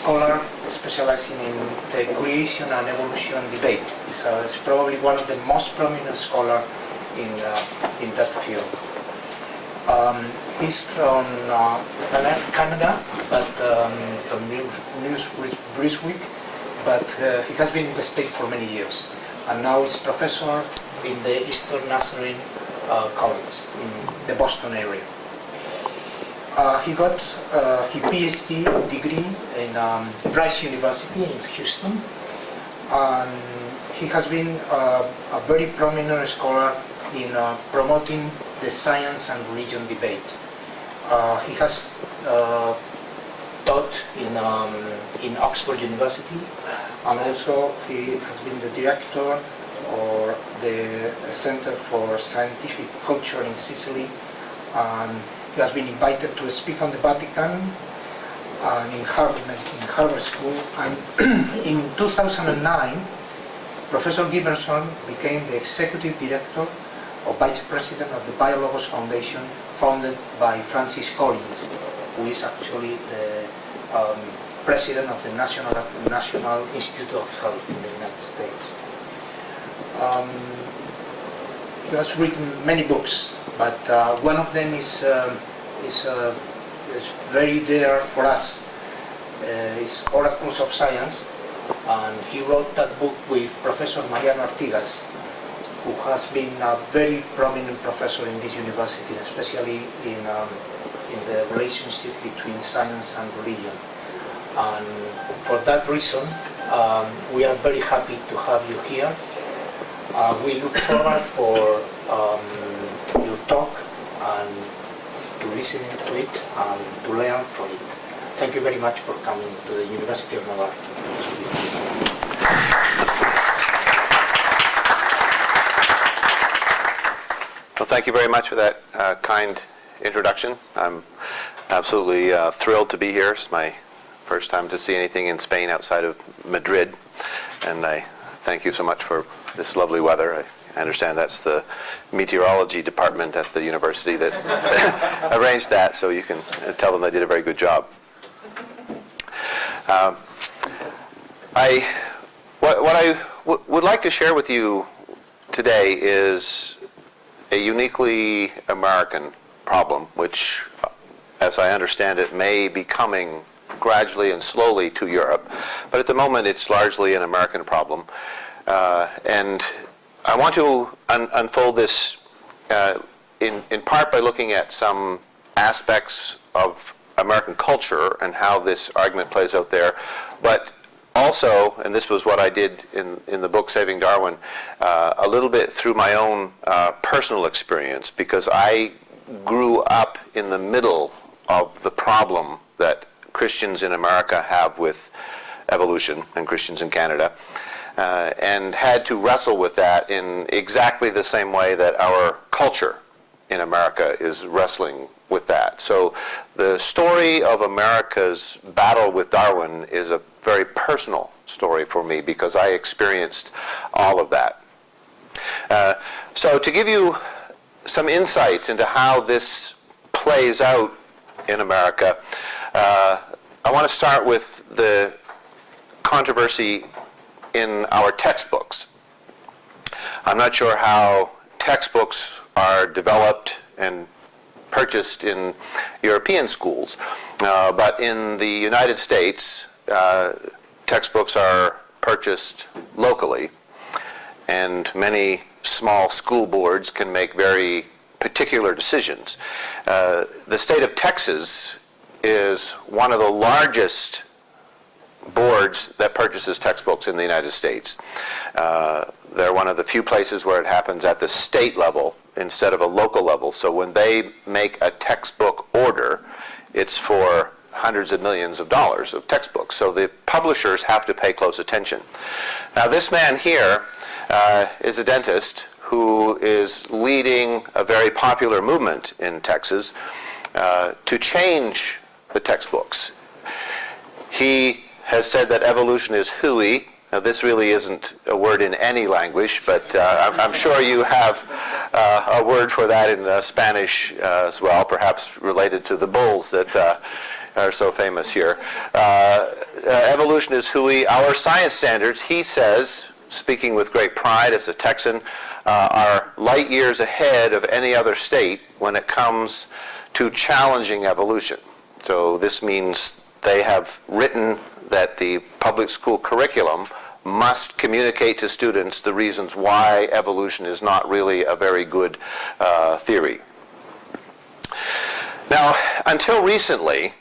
scholar specializing in the creation and evolution debate. It's probably one of the most prominent scholars in that field. He's from Canada, but from Brunswick, but he has been in the States for many years, and now is professor in the Eastern Nazarene College in the Boston area. He got his PhD degree in Rice University in Houston, and he has been a very prominent scholar in promoting the science and religion debate. He has taught in Oxford University, and also he has been the director or the Center for Scientific Culture in Sicily, and he has been invited to speak on the Vatican and in Harvard School. And in 2009, Professor Giberson became the executive director or vice president of the Biologos Foundation, founded by Francis Collins, who is actually the president of the National Institute of Health in the United States. He has written many books, but one of them is very dear for us. It's Oracles of Science, and he wrote that book with Professor Mariano Artigas, who has been a very prominent professor in this university, especially in the relationship between science and religion. And for that reason, we are very happy to have you here. We look forward for your talk and to listen to it and to learn from it. Thank you very much for coming to the University of Navarra. Well, thank you very much for that kind introduction. I'm absolutely thrilled to be here. It's my first time to see anything in Spain outside of Madrid, and I thank you so much for this lovely weather. I understand that's the meteorology department at the university that arranged that, so you can tell them they did a very good job. What I would like to share with you today is a uniquely American problem, which, as I understand it, may be coming gradually and slowly to Europe, but at the moment it's largely an American problem. And I want to unfold this in part by looking at some aspects of American culture and how this argument plays out there, but also, and this was what I did in the book Saving Darwin, a little bit through my own personal experience, because I grew up in the middle of the problem that Christians in America have with evolution, and Christians in Canada, and had to wrestle with that in exactly the same way that our culture in America is wrestling with that. So the story of America's battle with Darwin is a very personal story for me, because I experienced all of that. So to give you some insights into how this plays out in America, I want to start with the controversy in our textbooks. I'm not sure how textbooks are developed and purchased in European schools, but in the United States, textbooks are purchased locally, and many small school boards can make very particular decisions. The state of Texas is one of the largest boards that purchases textbooks in the United States. They're one of the few places where it happens at the state level instead of a local level. So when they make a textbook order, it's for hundreds of millions of dollars of textbooks. So the publishers have to pay close attention. Now this man here is a dentist who is leading a very popular movement in Texas to change the textbooks. He has said that evolution is hooey. Now this really isn't a word in any language, but I'm sure you have a word for that in Spanish as well, perhaps related to the bulls that are so famous here. Evolution is hui. Our science standards, he says, speaking with great pride as a Texan, are light years ahead of any other state when it comes to challenging evolution. So this means they have written that the public school curriculum must communicate to students the reasons why evolution is not really a very good theory. Now, until recently,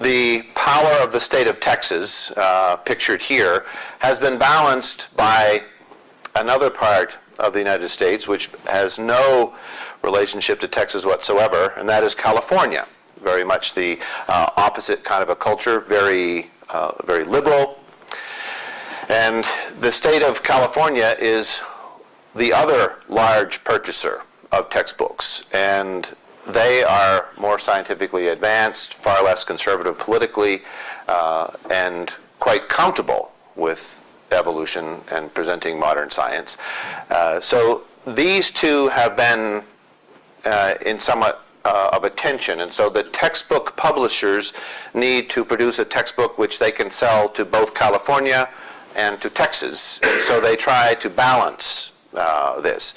the power of the state of Texas, pictured here, has been balanced by another part of the United States which has no relationship to Texas whatsoever, and that is California. Very much the opposite kind of a culture, very liberal. And the state of California is the other large purchaser of textbooks, and they are more scientifically advanced, far less conservative politically, and quite comfortable with evolution and presenting modern science. So these two have been in somewhat of a tension, and so the textbook publishers need to produce a textbook which they can sell to both California and to Texas. And so they try to balance this.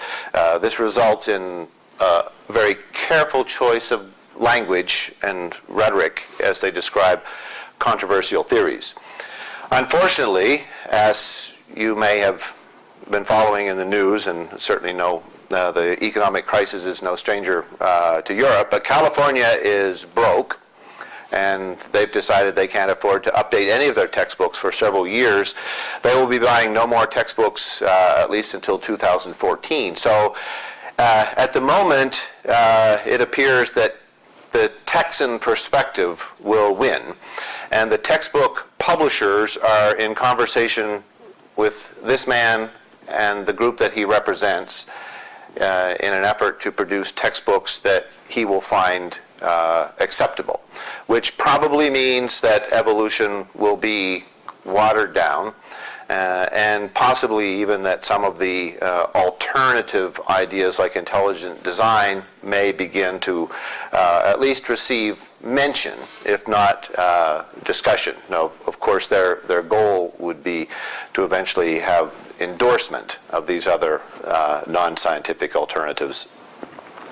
This results in a very careful choice of language and rhetoric as they describe controversial theories. Unfortunately, as you may have been following in the news and certainly know, the economic crisis is no stranger to Europe, but California is broke, and they've decided they can't afford to update any of their textbooks for several years. They will be buying no more textbooks at least until 2014. So at the moment, it appears that the Texan perspective will win, and the textbook publishers are in conversation with this man and the group that he represents in an effort to produce textbooks that he will find acceptable, which probably means that evolution will be watered down, and possibly even that some of the alternative ideas like intelligent design may begin to at least receive mention, if not discussion. Now, of course, their goal would be to eventually have endorsement of these other non-scientific alternatives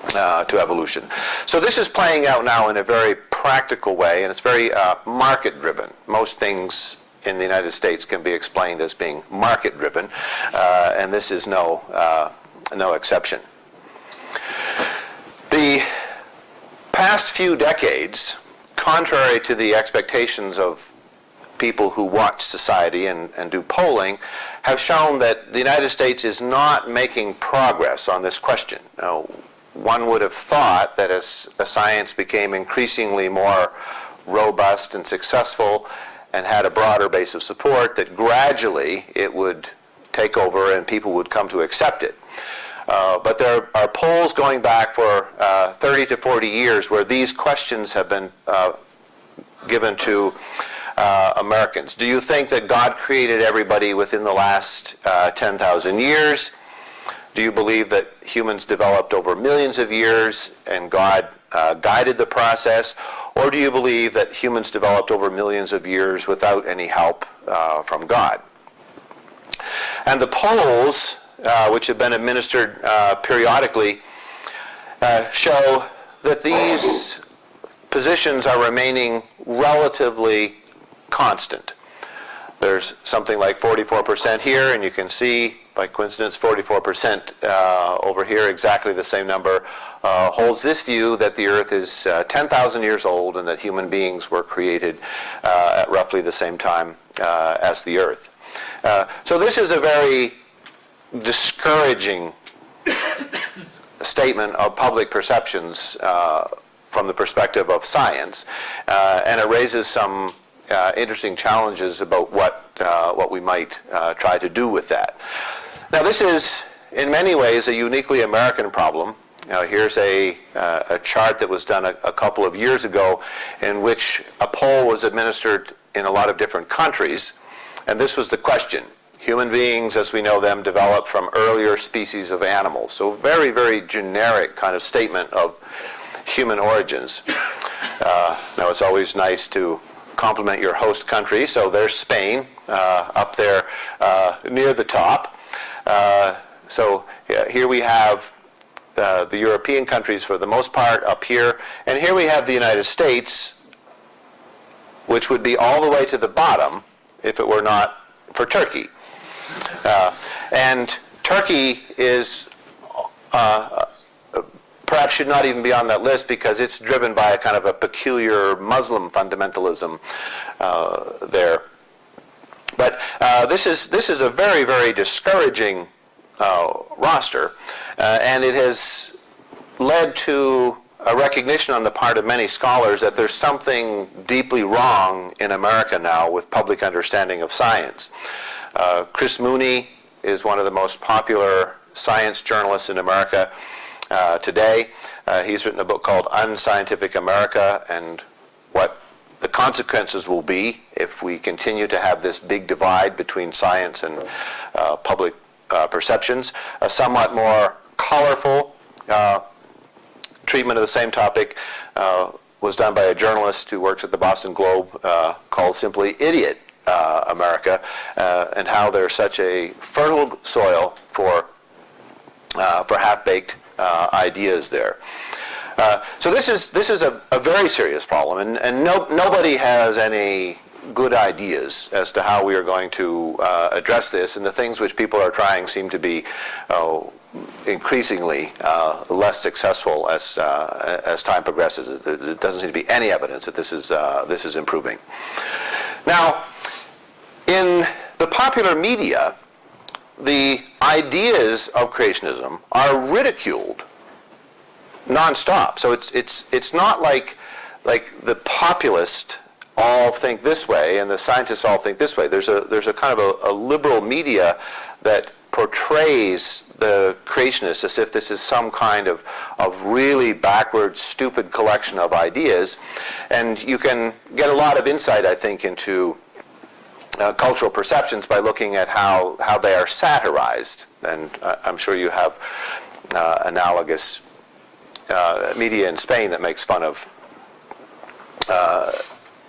to evolution. So this is playing out now in a very practical way, and it's very market-driven. Most things in the United States can be explained as being market-driven, and this is no exception. The past few decades, contrary to the expectations of people who watch society and do polling, have shown that the United States is not making progress on this question. Now, one would have thought that as science became increasingly more robust and successful and had a broader base of support, that gradually it would take over and people would come to accept it. But there are polls going back for 30 to 40 years where these questions have been given to Americans. Do you think that God created everybody within the last 10,000 years? Do you believe that humans developed over millions of years and God guided the process? Or do you believe that humans developed over millions of years without any help from God? And the polls, which have been administered periodically, show that these positions are remaining relatively constant. There's something like 44% here, and you can see, by coincidence, 44% over here, exactly the same number, holds this view that the Earth is 10,000 years old and that human beings were created at roughly the same time as the Earth. So this is a very discouraging statement of public perceptions from the perspective of science, and it raises some interesting challenges about what we might try to do with that. Now, this is in many ways a uniquely American problem. Now, here's a chart that was done a couple of years ago in which a poll was administered in a lot of different countries, and this was the question: human beings as we know them developed from earlier species of animals. So very, very generic kind of statement of human origins. Now, it's always nice to compliment your host country, so there's Spain up there near the top. So here we have the European countries for the most part up here, and here we have the United States, which would be all the way to the bottom if it were not for Turkey. And Turkey is perhaps should not even be on that list because it's driven by a kind of a peculiar Muslim fundamentalism there. But this is a very, very discouraging roster, and it has led to a recognition on the part of many scholars that there's something deeply wrong in America now with public understanding of science. Chris Mooney is one of the most popular science journalists in America today. He's written a book called Unscientific America and what the consequences will be if we continue to have this big divide between science and public perceptions. A somewhat more colorful treatment of the same topic was done by a journalist who works at the Boston Globe called simply Idiot America, and how there's such a fertile soil for half-baked ideas there. So this is a very serious problem, and nobody has any good ideas as to how we are going to address this, and the things which people are trying seem to be increasingly less successful as time progresses. There doesn't seem to be any evidence that this is improving. Now, in the popular media, the ideas of creationism are ridiculed nonstop. So it's not like the populist all think this way and the scientists all think this way. There's a kind of a liberal media that portrays the creationists as if this is some kind of really backward, stupid collection of ideas, and you can get a lot of insight, I think, into cultural perceptions by looking at how they are satirized. And I'm sure you have analogous media in Spain that makes fun of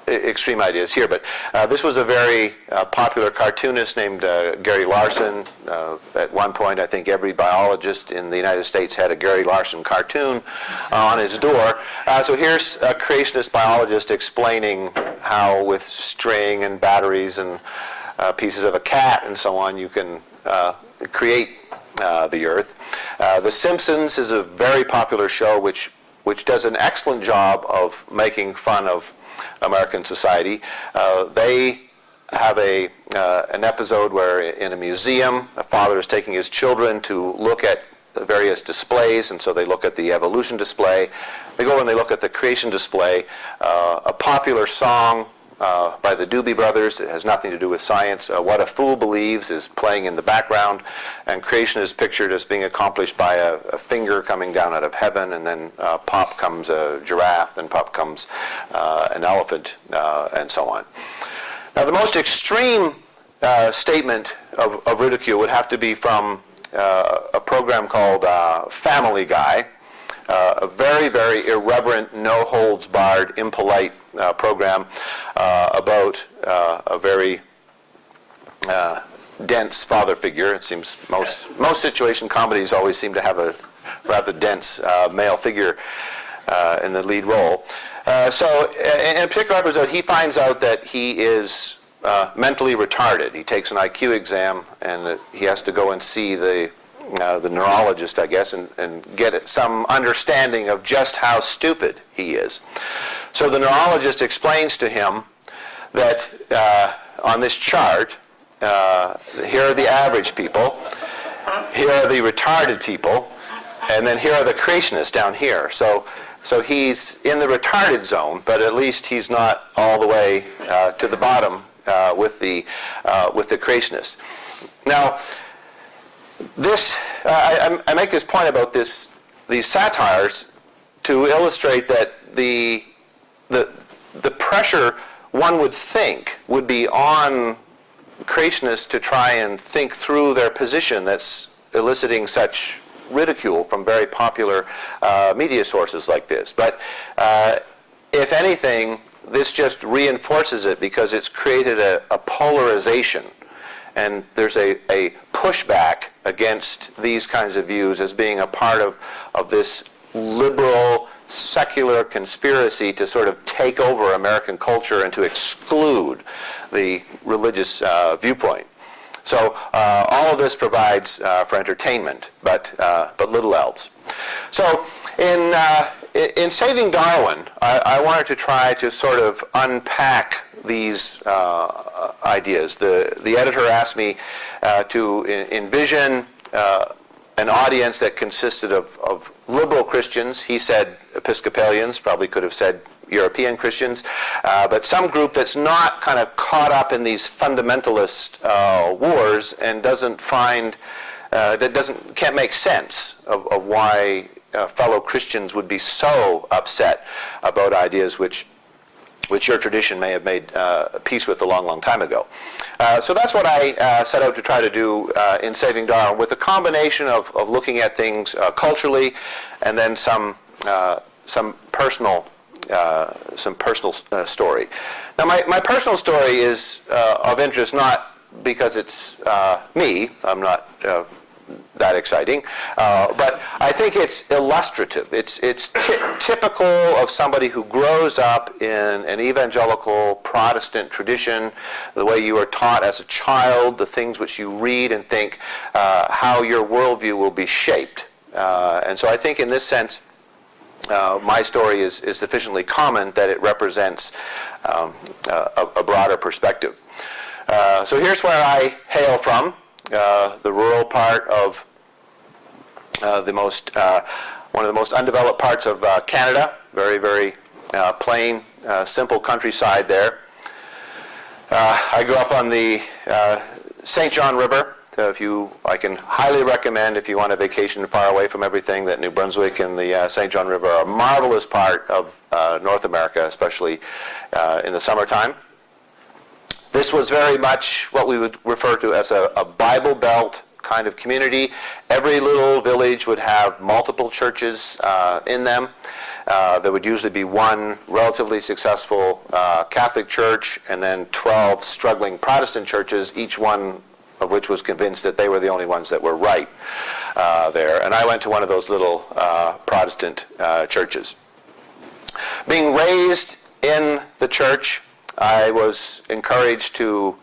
extreme ideas here. But this was a very popular cartoonist named Gary Larson. At one point, I think every biologist in the United States had a Gary Larson cartoon on his door. So here's a creationist biologist explaining how with string and batteries and pieces of a cat and so on you can create the Earth. The Simpsons is a very popular show which does an excellent job of making fun of American society. They have an episode where in a museum a father is taking his children to look at the various displays, and so they look at the evolution display. They go and they look at the creation display. A popular song by the Doobie Brothers that has nothing to do with science, What a Fool Believes, is playing in the background, and creation is pictured as being accomplished by a finger coming down out of heaven, and then pop comes a giraffe, then pop comes an elephant, and so on. Now, the most extreme statement of ridicule would have to be from a program called Family Guy, a very, very irreverent, no-holds-barred, impolite program about a very dense father figure. It seems most situation comedies always seem to have a rather dense male figure in the lead role. So in a particular episode, he finds out that he is mentally retarded. He takes an IQ exam, and he has to go and see the neurologist, I guess, and get some understanding of just how stupid he is. So the neurologist explains to him that on this chart, here are the average people, here are the retarded people, and then here are the creationists down here. So he's in the retarded zone, but at least he's not all the way to the bottom with the creationists. Now, this I make this point about these satires to illustrate that the pressure one would think would be on creationists to try and think through their position that's eliciting such ridicule from very popular media sources like this. But if anything, this just reinforces it because it's created a polarization. And there's a pushback against these kinds of views as being a part of this liberal, secular conspiracy to sort of take over American culture and to exclude the religious viewpoint. So all of this provides for entertainment, but little else. So in Saving Darwin, I wanted to try to sort of unpack these ideas. The editor asked me to envision an audience that consisted of liberal Christians. He said Episcopalians, probably could have said European Christians, but some group that's not kind of caught up in these fundamentalist wars and can't make sense of why fellow Christians would be so upset about ideas which your tradition may have made peace with a long, long time ago. So that's what I set out to try to do in Saving Darwin, with a combination of looking at things culturally and then some personal story. Now, my personal story is of interest not because it's me. I'm not that exciting, but I think it's illustrative. It's typical of somebody who grows up in an evangelical Protestant tradition, the way you are taught as a child, the things which you read and think, how your worldview will be shaped. And so I think in this sense, my story is sufficiently common that it represents a broader perspective. So here's where I hail from. The rural part of one of the most undeveloped parts of Canada. Very, very plain, simple countryside there. I grew up on the St. John River. I can highly recommend, if you want a vacation far away from everything, that New Brunswick and the St. John River are a marvelous part of North America, especially in the summertime. This was very much what we would refer to as a Bible Belt kind of community. Every little village would have multiple churches in them. There would usually be one relatively successful Catholic church and then 12 struggling Protestant churches, each one of which was convinced that they were the only ones that were right there. And I went to one of those little Protestant churches. Being raised in the church, I was encouraged to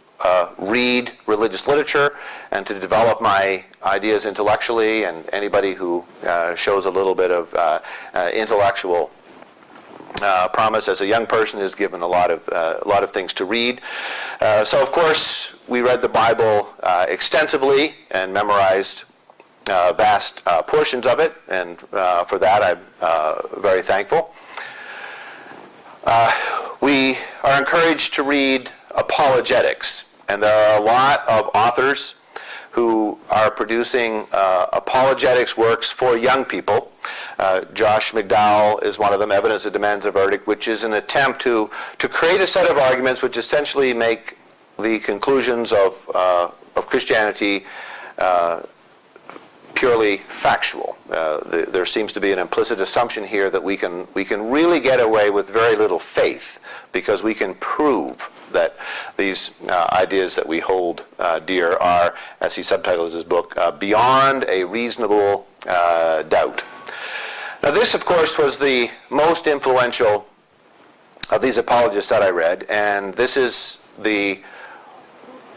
read religious literature and to develop my ideas intellectually, and anybody who shows a little bit of intellectual promise as a young person is given a lot of things to read. So of course we read the Bible extensively and memorized vast portions of it, and for that I'm very thankful. We are encouraged to read apologetics, and there are a lot of authors who are producing apologetics works for young people. Josh McDowell is one of them, Evidence That Demands a Verdict, which is an attempt to create a set of arguments which essentially make the conclusions of Christianity purely factual. There seems to be an implicit assumption here that we can really get away with very little faith because we can prove that these ideas that we hold dear are, as he subtitles his book, beyond a reasonable doubt. Now this, of course, was the most influential of these apologists that I read, and this is the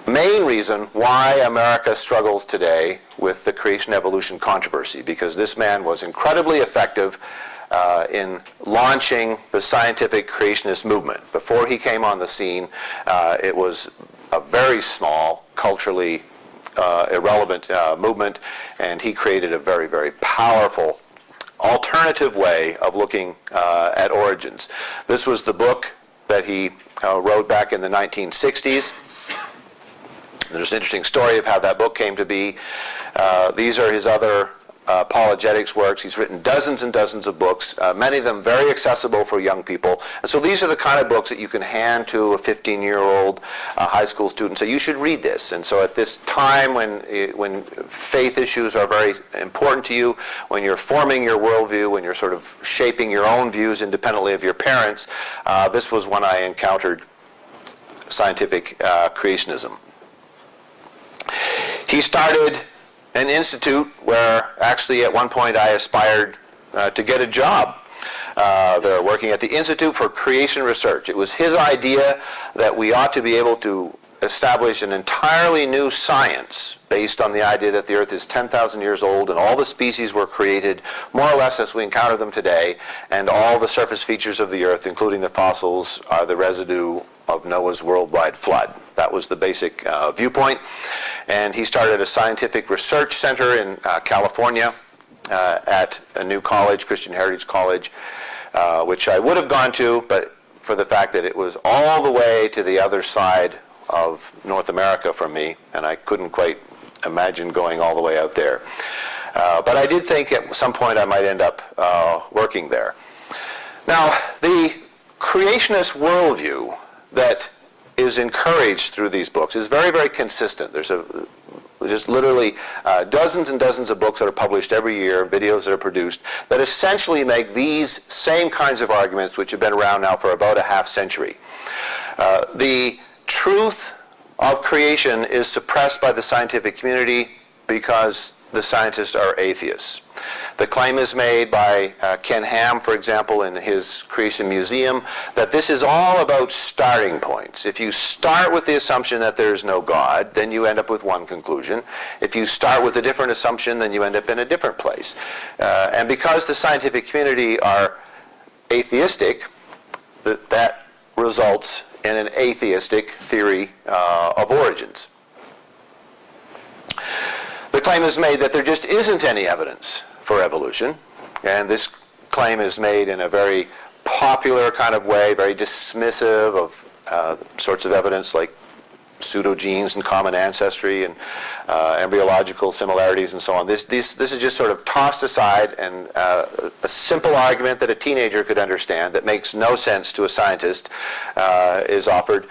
main reason why America struggles today with the creation-evolution controversy, because this man was incredibly effective in launching the scientific creationist movement. Before he came on the scene, it was a very small, culturally irrelevant movement, and he created a very, very powerful alternative way of looking at origins. This was the book that he wrote back in the 1960s. There's an interesting story of how that book came to be. These are his other apologetics works. He's written dozens and dozens of books, many of them very accessible for young people. And so these are the kind of books that you can hand to a 15-year-old high school student. So you should read this. And so at this time when faith issues are very important to you, when you're forming your worldview, when you're sort of shaping your own views independently of your parents, this was when I encountered scientific creationism. He started an institute where actually at one point I aspired to get a job. They're working at the Institute for Creation Research. It was his idea that we ought to be able to establish an entirely new science based on the idea that the Earth is 10,000 years old and all the species were created more or less as we encounter them today, and all the surface features of the Earth, including the fossils, are the residue of Noah's worldwide flood. That was the basic viewpoint. And he started a scientific research center in California at a new college, Christian Heritage College, which I would have gone to, but for the fact that it was all the way to the other side of North America from me, and I couldn't quite imagine going all the way out there. But I did think at some point I might end up working there. Now, the creationist worldview that is encouraged through these books is very, very consistent. There's just literally dozens and dozens of books that are published every year, videos that are produced, that essentially make these same kinds of arguments which have been around now for about a half century. The truth of creation is suppressed by the scientific community because the scientists are atheists. The claim is made by Ken Ham, for example, in his Creation Museum, that this is all about starting points. If you start with the assumption that there is no God, then you end up with one conclusion. If you start with a different assumption, then you end up in a different place. And because the scientific community are atheistic, that results in an atheistic theory of origins. The claim is made that there just isn't any evidence for evolution, and this claim is made in a very popular kind of way, very dismissive of sorts of evidence like pseudogenes and common ancestry and embryological similarities and so on. This is just sort of tossed aside, and a simple argument that a teenager could understand that makes no sense to a scientist is offered.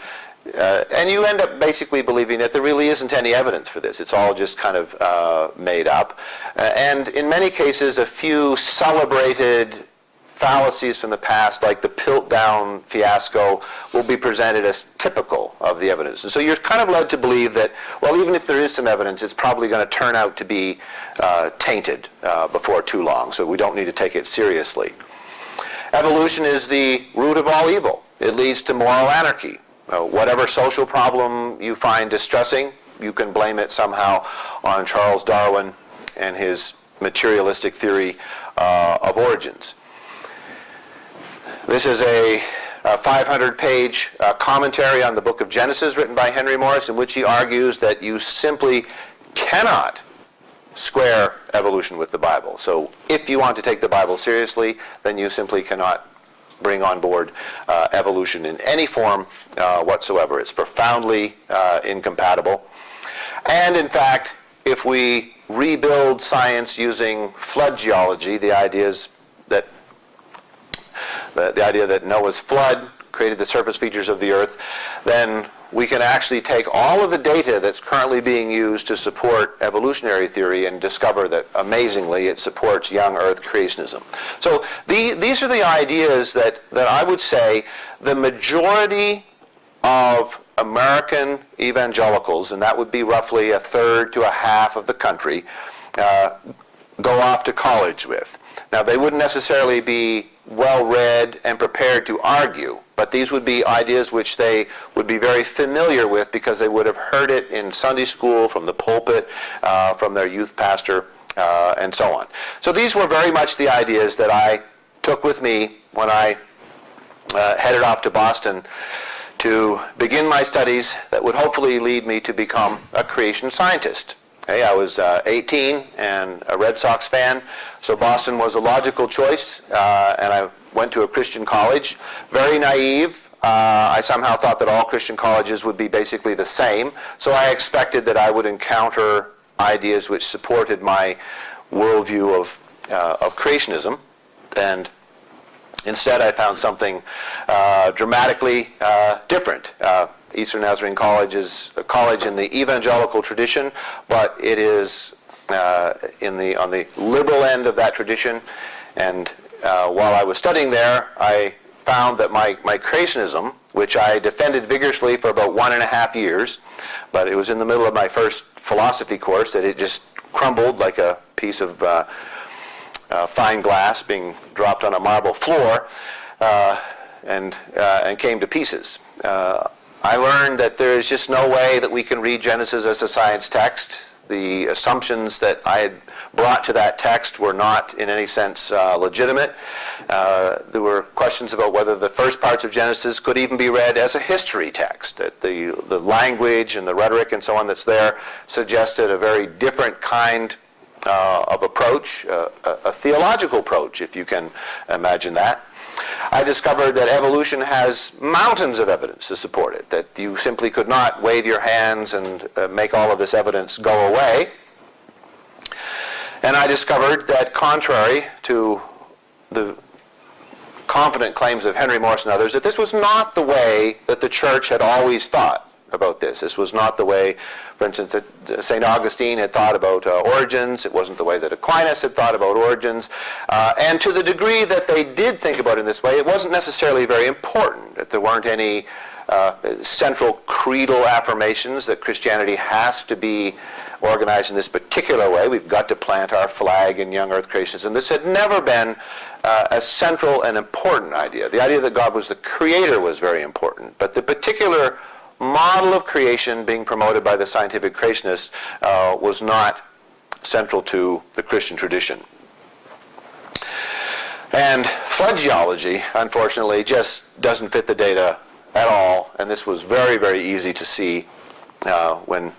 And you end up basically believing that there really isn't any evidence for this. It's all just kind of made up. And in many cases, a few celebrated fallacies from the past, like the Piltdown fiasco, will be presented as typical of the evidence. And so you're kind of led to believe that, well, even if there is some evidence, it's probably going to turn out to be tainted before too long, so we don't need to take it seriously. Evolution is the root of all evil. It leads to moral anarchy. Whatever social problem you find distressing, you can blame it somehow on Charles Darwin and his materialistic theory of origins. This is a 500-page commentary on the book of Genesis written by Henry Morris, in which he argues that you simply cannot square evolution with the Bible. So if you want to take the Bible seriously, then you simply cannot bring on board evolution in any form whatsoever. It's profoundly incompatible. And in fact, if we rebuild science using flood geology, the idea that Noah's flood created the surface features of the Earth, then we can actually take all of the data that's currently being used to support evolutionary theory and discover that, amazingly, it supports young Earth creationism. So these are the ideas that I would say the majority of American evangelicals, and that would be roughly a third to a half of the country, go off to college with. Now, they wouldn't necessarily be well-read and prepared to argue, but these would be ideas which they would be very familiar with because they would have heard it in Sunday school, from the pulpit, from their youth pastor, and so on. So these were very much the ideas that I took with me when I headed off to Boston to begin my studies that would hopefully lead me to become a creation scientist. Hey, I was 18 and a Red Sox fan, so Boston was a logical choice, and I went to a Christian college. Very naive. I somehow thought that all Christian colleges would be basically the same, so I expected that I would encounter ideas which supported my worldview of creationism, and instead I found something dramatically different. Eastern Nazarene College is a college in the evangelical tradition, but it is on the liberal end of that tradition. And while I was studying there, I found that my creationism, which I defended vigorously for about 1.5 years, but it was in the middle of my first philosophy course that it just crumbled like a piece of fine glass being dropped on a marble floor, and came to pieces. I learned that there is just no way that we can read Genesis as a science text. The assumptions that I had brought to that text were not in any sense legitimate. There were questions about whether the first parts of Genesis could even be read as a history text, that the language and the rhetoric and so on that's there suggested a very different kind of approach, a theological approach, if you can imagine that. I discovered that evolution has mountains of evidence to support it, that you simply could not wave your hands and make all of this evidence go away. And I discovered that contrary to the confident claims of Henry Morse and others, that this was not the way that the church had always thought about this. This was not the way, for instance, that St. Augustine had thought about origins. It wasn't the way that Aquinas had thought about origins. And to the degree that they did think about it in this way, it wasn't necessarily very important, that there weren't any central creedal affirmations that Christianity has to be organized in this particular way. We've got to plant our flag in young earth creationism. This had never been a central and important idea. The idea that God was the creator was very important, but the particular model of creation being promoted by the scientific creationists was not central to the Christian tradition. And flood geology, unfortunately, just doesn't fit the data at all, and this was very, very easy to see when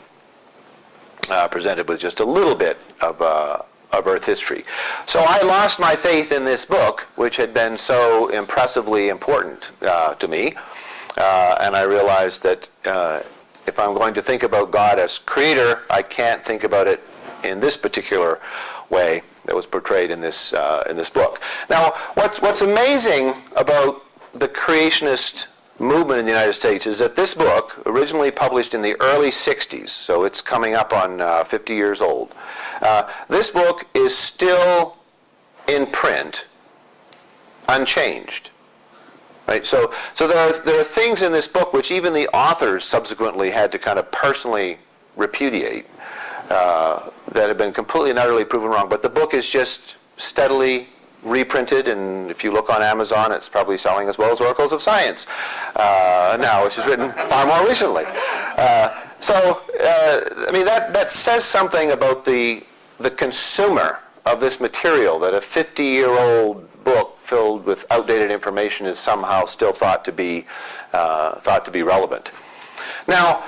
presented with just a little bit of Earth history. So I lost my faith in this book, which had been so impressively important to me. And I realized that if I'm going to think about God as creator, I can't think about it in this particular way that was portrayed in this book. Now, what's amazing about the creationist movement in the United States is that this book, originally published in the early 60s, so it's coming up on 50 years old, this book is still in print, unchanged. Right? So there are things in this book which even the authors subsequently had to kind of personally repudiate that have been completely and utterly proven wrong. But the book is just steadily reprinted, and if you look on Amazon, it's probably selling as well as Oracles of Science now, which is written far more recently. I mean, that says something about the consumer of this material, that a 50-year-old book filled with outdated information is somehow still thought to be relevant. Now,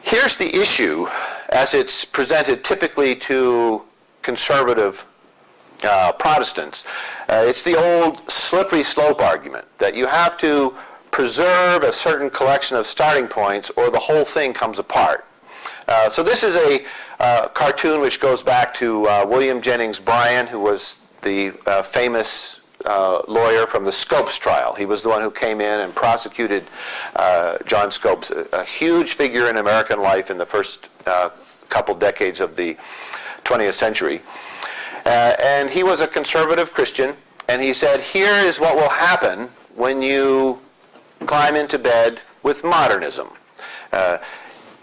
here's the issue as it's presented typically to conservative Protestants. It's the old slippery slope argument that you have to preserve a certain collection of starting points or the whole thing comes apart. So this is a cartoon which goes back to William Jennings Bryan, who was the famous lawyer from the Scopes trial. He was the one who came in and prosecuted John Scopes, a huge figure in American life in the first couple decades of the 20th century. And he was a conservative Christian, and he said, here is what will happen when you climb into bed with modernism.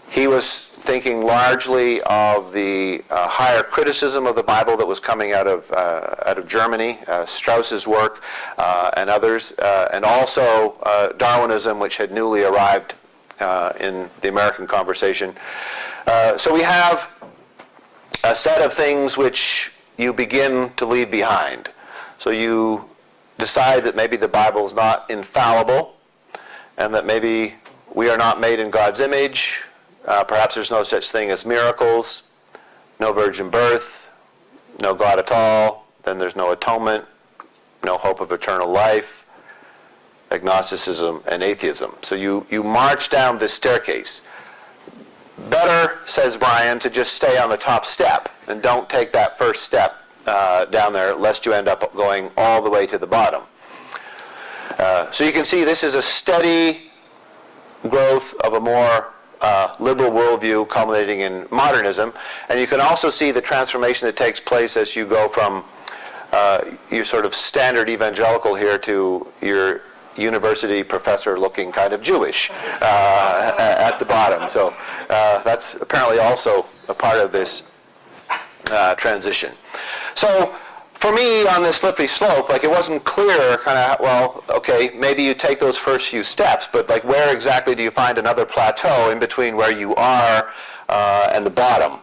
He was thinking largely of the higher criticism of the Bible that was coming out of Germany, Strauss's work and others, and also Darwinism, which had newly arrived in the American conversation. So we have a set of things which you begin to leave behind. So you decide that maybe the Bible is not infallible, and that maybe we are not made in God's image. Perhaps there's no such thing as miracles, no virgin birth, no God at all, then there's no atonement, no hope of eternal life, agnosticism, and atheism. So you march down this staircase. Better, says Bryan, to just stay on the top step and don't take that first step down there, lest you end up going all the way to the bottom. So you can see this is a steady growth of a more liberal worldview culminating in modernism. And you can also see the transformation that takes place as you go from your sort of standard evangelical here to your university professor looking kind of Jewish at the bottom. So that's apparently also a part of this transition. So for me, on this slippery slope, like, it wasn't clear kind of, well, okay, maybe you take those first few steps, but like, where exactly do you find another plateau in between where you are and the bottom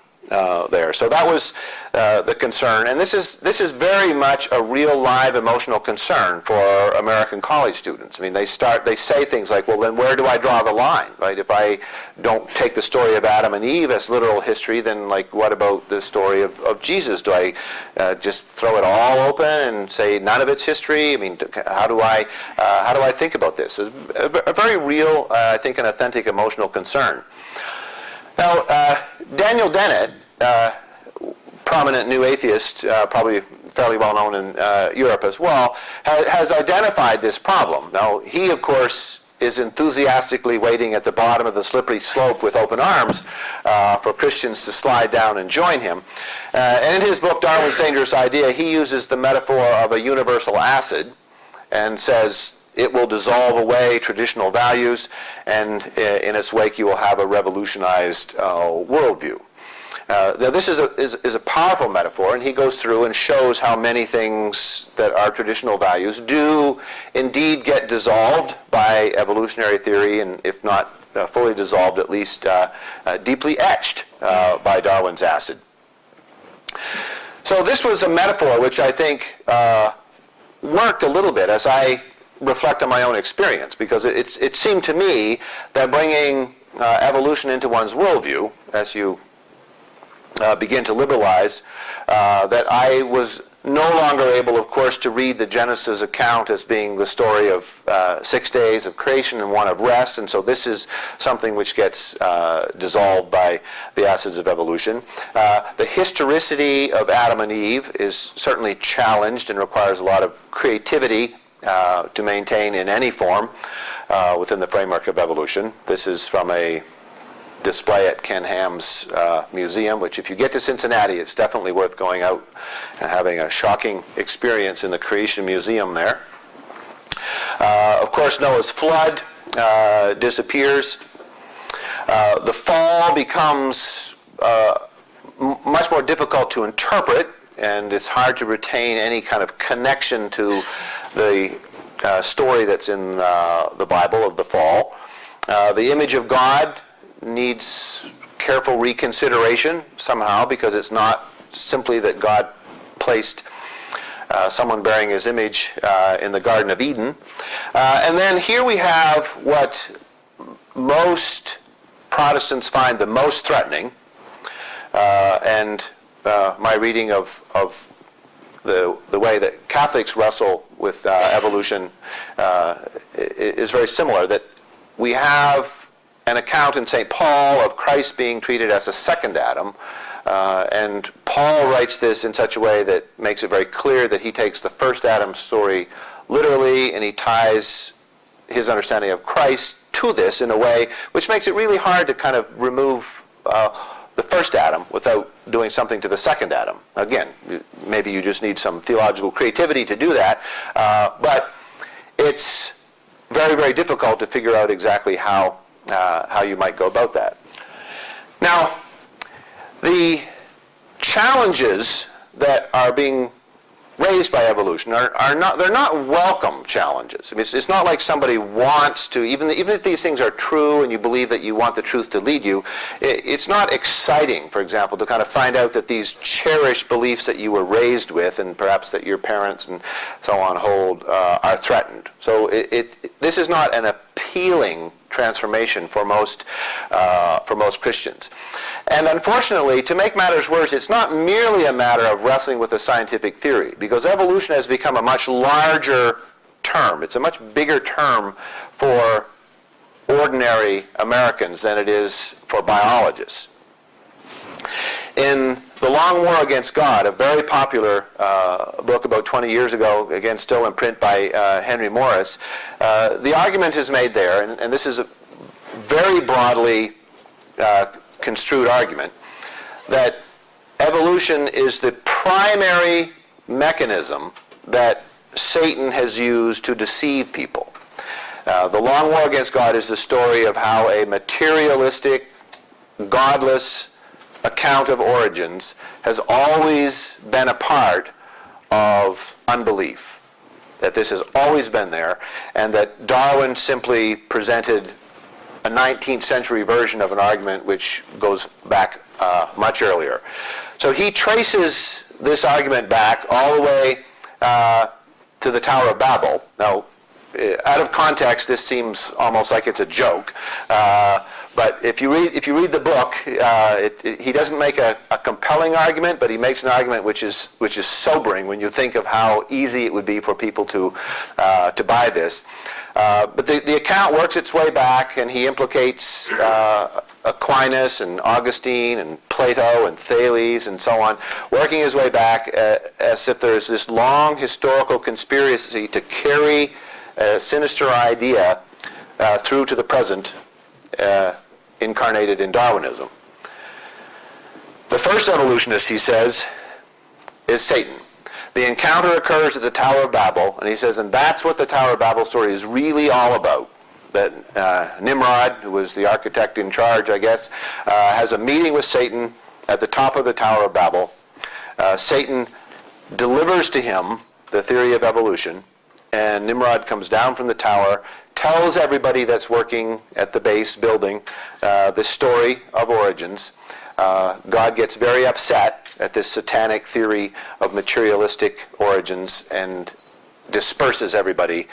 there? So that was the concern, and this is very much a real live emotional concern for American college students. I mean, they say things like, well, then where do I draw the line, right? If I don't take the story of Adam and Eve as literal history, then like, what about the story of Jesus? Do I just throw it all open and say none of it's history? I mean, how do I think about this? It's a very real, I think, an authentic emotional concern. Now, Daniel Dennett, prominent new atheist, probably fairly well known in Europe as well, has identified this problem. Now, he, of course, is enthusiastically waiting at the bottom of the slippery slope with open arms for Christians to slide down and join him. And in his book, Darwin's Dangerous Idea, he uses the metaphor of a universal acid and says it will dissolve away traditional values, and in its wake you will have a revolutionized worldview. Now this is a powerful metaphor, and he goes through and shows how many things that are traditional values do indeed get dissolved by evolutionary theory, and if not fully dissolved, at least deeply etched by Darwin's acid. So this was a metaphor which I think worked a little bit as I reflect on my own experience, because it seemed to me that bringing evolution into one's worldview, as you begin to liberalize, that I was no longer able, of course, to read the Genesis account as being the story of 6 days of creation and one of rest, and so this is something which gets dissolved by the acids of evolution. The historicity of Adam and Eve is certainly challenged and requires a lot of creativity to maintain in any form within the framework of evolution. This is from a display at Ken Ham's museum, which if you get to Cincinnati, it's definitely worth going out and having a shocking experience in the Creation Museum there. Of course, Noah's flood disappears. The fall becomes much more difficult to interpret, and it's hard to retain any kind of connection to the story that's in the Bible of the fall. The image of God needs careful reconsideration somehow, because it's not simply that God placed someone bearing his image in the Garden of Eden. And then here we have what most Protestants find the most threatening, and my reading of the way that Catholics wrestle with evolution is very similar, that we have an account in St. Paul of Christ being treated as a second Adam, and Paul writes this in such a way that makes it very clear that he takes the first Adam story literally, and he ties his understanding of Christ to this in a way which makes it really hard to kind of remove the first Adam without doing something to the second Adam. Again, maybe you just need some theological creativity to do that, but it's very, very difficult to figure out exactly how you might go about that. Now, the challenges that are being raised by evolution they're not welcome challenges. I mean, it's not like somebody wants to, even if these things are true and you believe that you want the truth to lead you, it's not exciting, for example, to kind of find out that these cherished beliefs that you were raised with, and perhaps that your parents and so on hold, are threatened. So this is not an appealing transformation for most Christians. And unfortunately, to make matters worse, it's not merely a matter of wrestling with a scientific theory, because evolution has become a much larger term. It's a much bigger term for ordinary Americans than it is for biologists. In The Long War Against God, a very popular book about 20 years ago, again still in print by Henry Morris, the argument is made there, and this is a very broadly construed argument, that evolution is the primary mechanism that Satan has used to deceive people. The Long War Against God is the story of how a materialistic, godless account of origins has always been a part of unbelief. That this has always been there, and that Darwin simply presented a 19th century version of an argument which goes back much earlier. So he traces this argument back all the way to the Tower of Babel. Now, out of context, this seems almost like it's a joke. But if you read the book, he doesn't make a compelling argument, but he makes an argument which is sobering when you think of how easy it would be for people to buy this. But the account works its way back, and he implicates Aquinas and Augustine and Plato and Thales and so on, working his way back as if there's this long historical conspiracy to carry a sinister idea through to the present, incarnated in Darwinism. The first evolutionist, he says, is Satan. The encounter occurs at the Tower of Babel, and he says, and that's what the Tower of Babel story is really all about. That Nimrod, who was the architect in charge, I guess, has a meeting with Satan at the top of the Tower of Babel. Satan delivers to him the theory of evolution, and Nimrod comes down from the tower, tells everybody that's working at the base building the story of origins. God gets very upset at this satanic theory of materialistic origins and disperses everybody.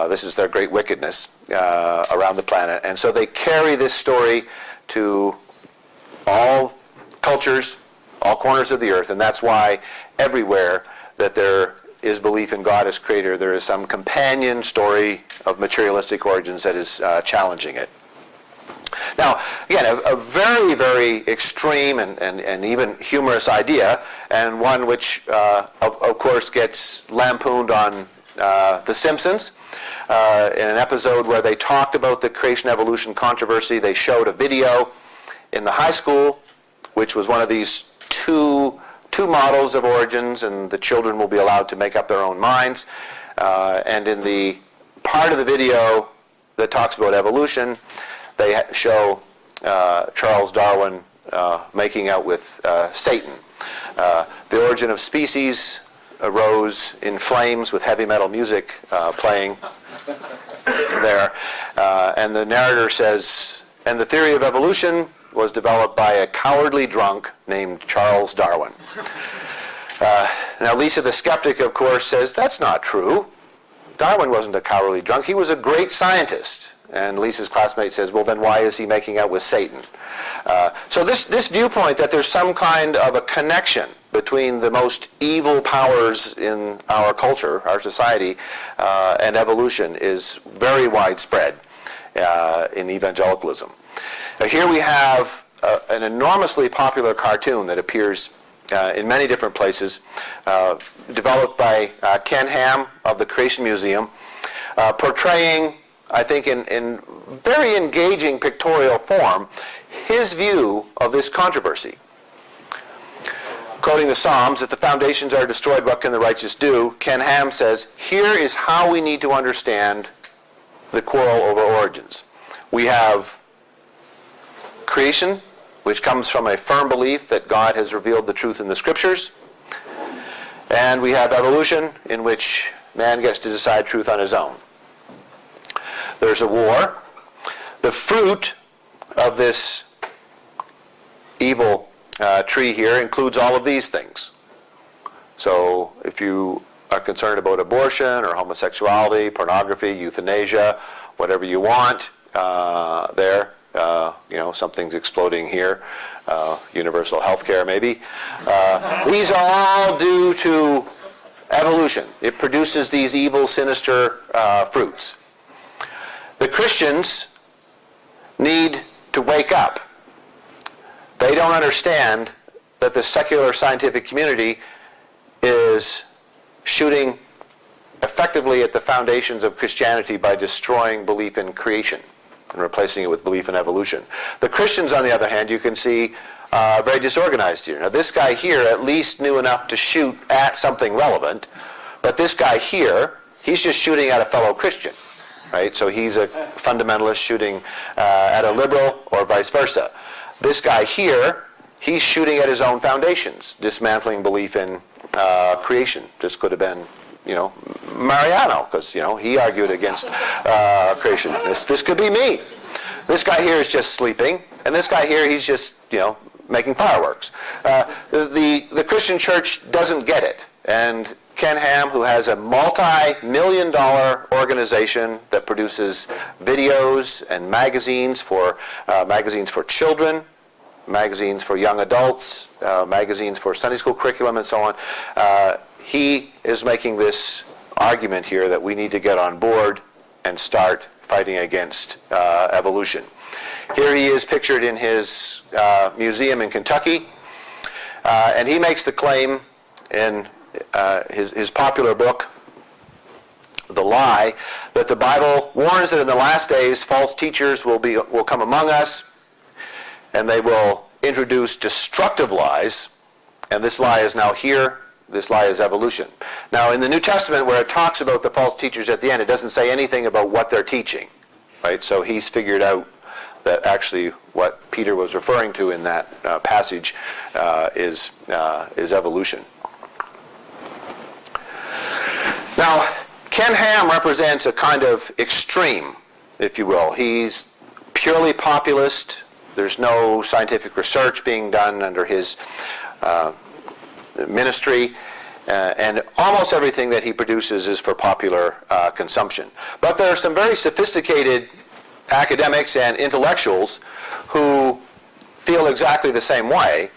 This is their great wickedness around the planet. And so they carry this story to all cultures, all corners of the earth, and that's why everywhere that there is belief in God as creator, there is some companion story of materialistic origins that is challenging it. Now, again, a very, very extreme and even humorous idea, and one which, of course, gets lampooned on The Simpsons. In an episode where they talked about the creation-evolution controversy, they showed a video in the high school, which was one of these two models of origins, and the children will be allowed to make up their own minds. And in the part of the video that talks about evolution, they show Charles Darwin making out with Satan. The origin of species arose in flames with heavy metal music playing there. And the narrator says, and the theory of evolution was developed by a cowardly drunk named Charles Darwin. Now Lisa the skeptic, of course, says that's not true. Darwin wasn't a cowardly drunk. He was a great scientist. And Lisa's classmate says, well, then why is he making out with Satan? So this viewpoint that there's some kind of a connection between the most evil powers in our culture, our society, and evolution is very widespread in evangelicalism. Here we have an enormously popular cartoon that appears in many different places, developed by Ken Ham of the Creation Museum, portraying, I think in very engaging pictorial form, his view of this controversy. Quoting the Psalms, if the foundations are destroyed, what can the righteous do? Ken Ham says, here is how we need to understand the quarrel over origins. We have creation, which comes from a firm belief that God has revealed the truth in the Scriptures. And we have evolution, in which man gets to decide truth on his own. There's a war. The fruit of this evil tree here includes all of these things. So if you are concerned about abortion or homosexuality, pornography, euthanasia, whatever you want, something's exploding here, universal health care maybe. These are all due to evolution. It produces these evil, sinister fruits. The Christians need to wake up. They don't understand that the secular scientific community is shooting effectively at the foundations of Christianity by destroying belief in creation and replacing it with belief in evolution. The Christians, on the other hand, you can see very disorganized here. Now, this guy here at least knew enough to shoot at something relevant, but this guy here, he's just shooting at a fellow Christian, right? So he's a fundamentalist shooting at a liberal or vice versa. This guy here, he's shooting at his own foundations, dismantling belief in creation. This could have been, Mariano, because, he argued against creation. This could be me. This guy here is just sleeping, and this guy here, he's just, making fireworks. The Christian church doesn't get it. And Ken Ham, who has a multi-million-dollar organization that produces videos and magazines for children, magazines for young adults, magazines for Sunday school curriculum, and so on, he is making this argument here that we need to get on board and start fighting against evolution. Here he is pictured in his museum in Kentucky, and he makes the claim in his popular book, The Lie, that the Bible warns that in the last days false teachers will come among us, and they will introduce destructive lies, and this lie is now here. This lie is evolution. Now, in the New Testament, where it talks about the false teachers at the end, it doesn't say anything about what they're teaching, right? So he's figured out that actually what Peter was referring to in that passage is evolution. Now, Ken Ham represents a kind of extreme, if you will. He's purely populist. There's no scientific research being done under his ministry, and almost everything that he produces is for popular consumption. But there are some very sophisticated academics and intellectuals who feel exactly the same way,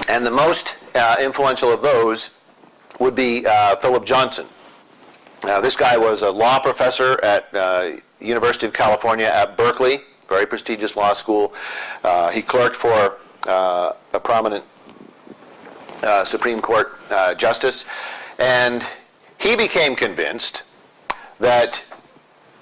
and the most influential of those would be Philip Johnson. Now, this guy was a law professor at University of California at Berkeley, very prestigious law school. He clerked for a prominent Supreme Court justice, and he became convinced that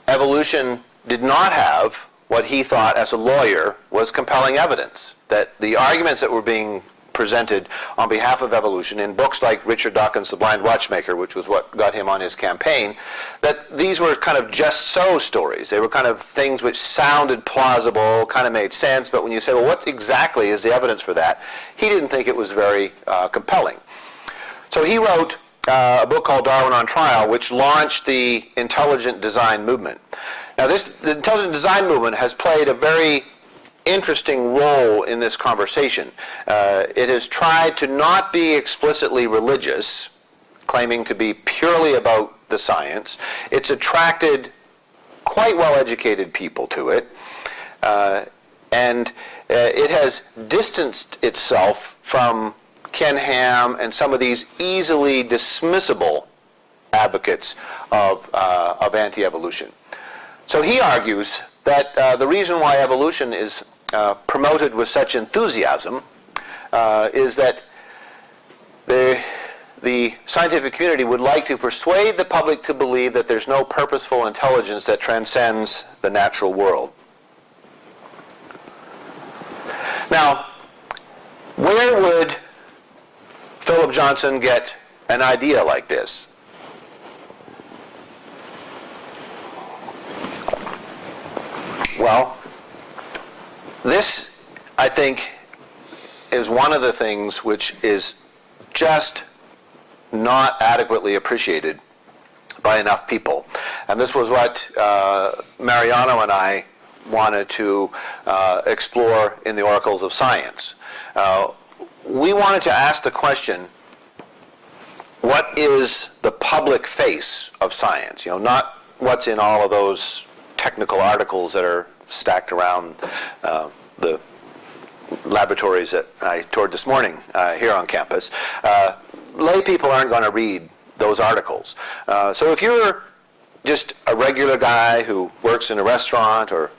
evolution did not have what he thought as a lawyer was compelling evidence, that the arguments that were being presented on behalf of evolution in books like Richard Dawkins' The Blind Watchmaker, which was what got him on his campaign, that these were kind of just so stories. They were kind of things which sounded plausible, kind of made sense, but when you say, well, what exactly is the evidence for that? He didn't think it was very compelling. So he wrote a book called Darwin on Trial, which launched the intelligent design movement. Now, the intelligent design movement has played a very interesting role in this conversation. It has tried to not be explicitly religious, claiming to be purely about the science. It's attracted quite well-educated people to it, and it has distanced itself from Ken Ham and some of these easily dismissible advocates of anti-evolution. So he argues that the reason why evolution is promoted with such enthusiasm is that the scientific community would like to persuade the public to believe that there's no purposeful intelligence that transcends the natural world. Now, where would Philip Johnson get an idea like this? Well, this, I think, is one of the things which is just not adequately appreciated by enough people. And this was what Mariano and I wanted to explore in the Oracles of Science. We wanted to ask the question, what is the public face of science? Not what's in all of those technical articles that are stacked around the laboratories that I toured this morning here on campus. Lay people aren't going to read those articles. So if you're just a regular guy who works in a restaurant or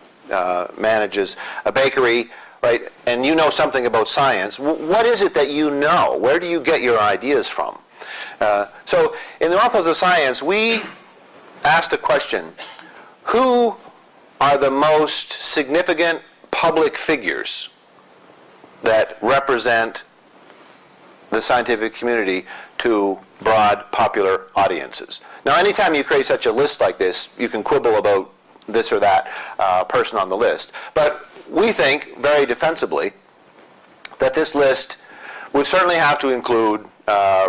manages a bakery, right, and you know something about science, what is it that you know? Where do you get your ideas from? So in the Oracles of Science, we asked the question, who are the most significant public figures that represent the scientific community to broad popular audiences? Now, anytime you create such a list like this, you can quibble about this or that person on the list. But we think, very defensively, that this list would certainly have to include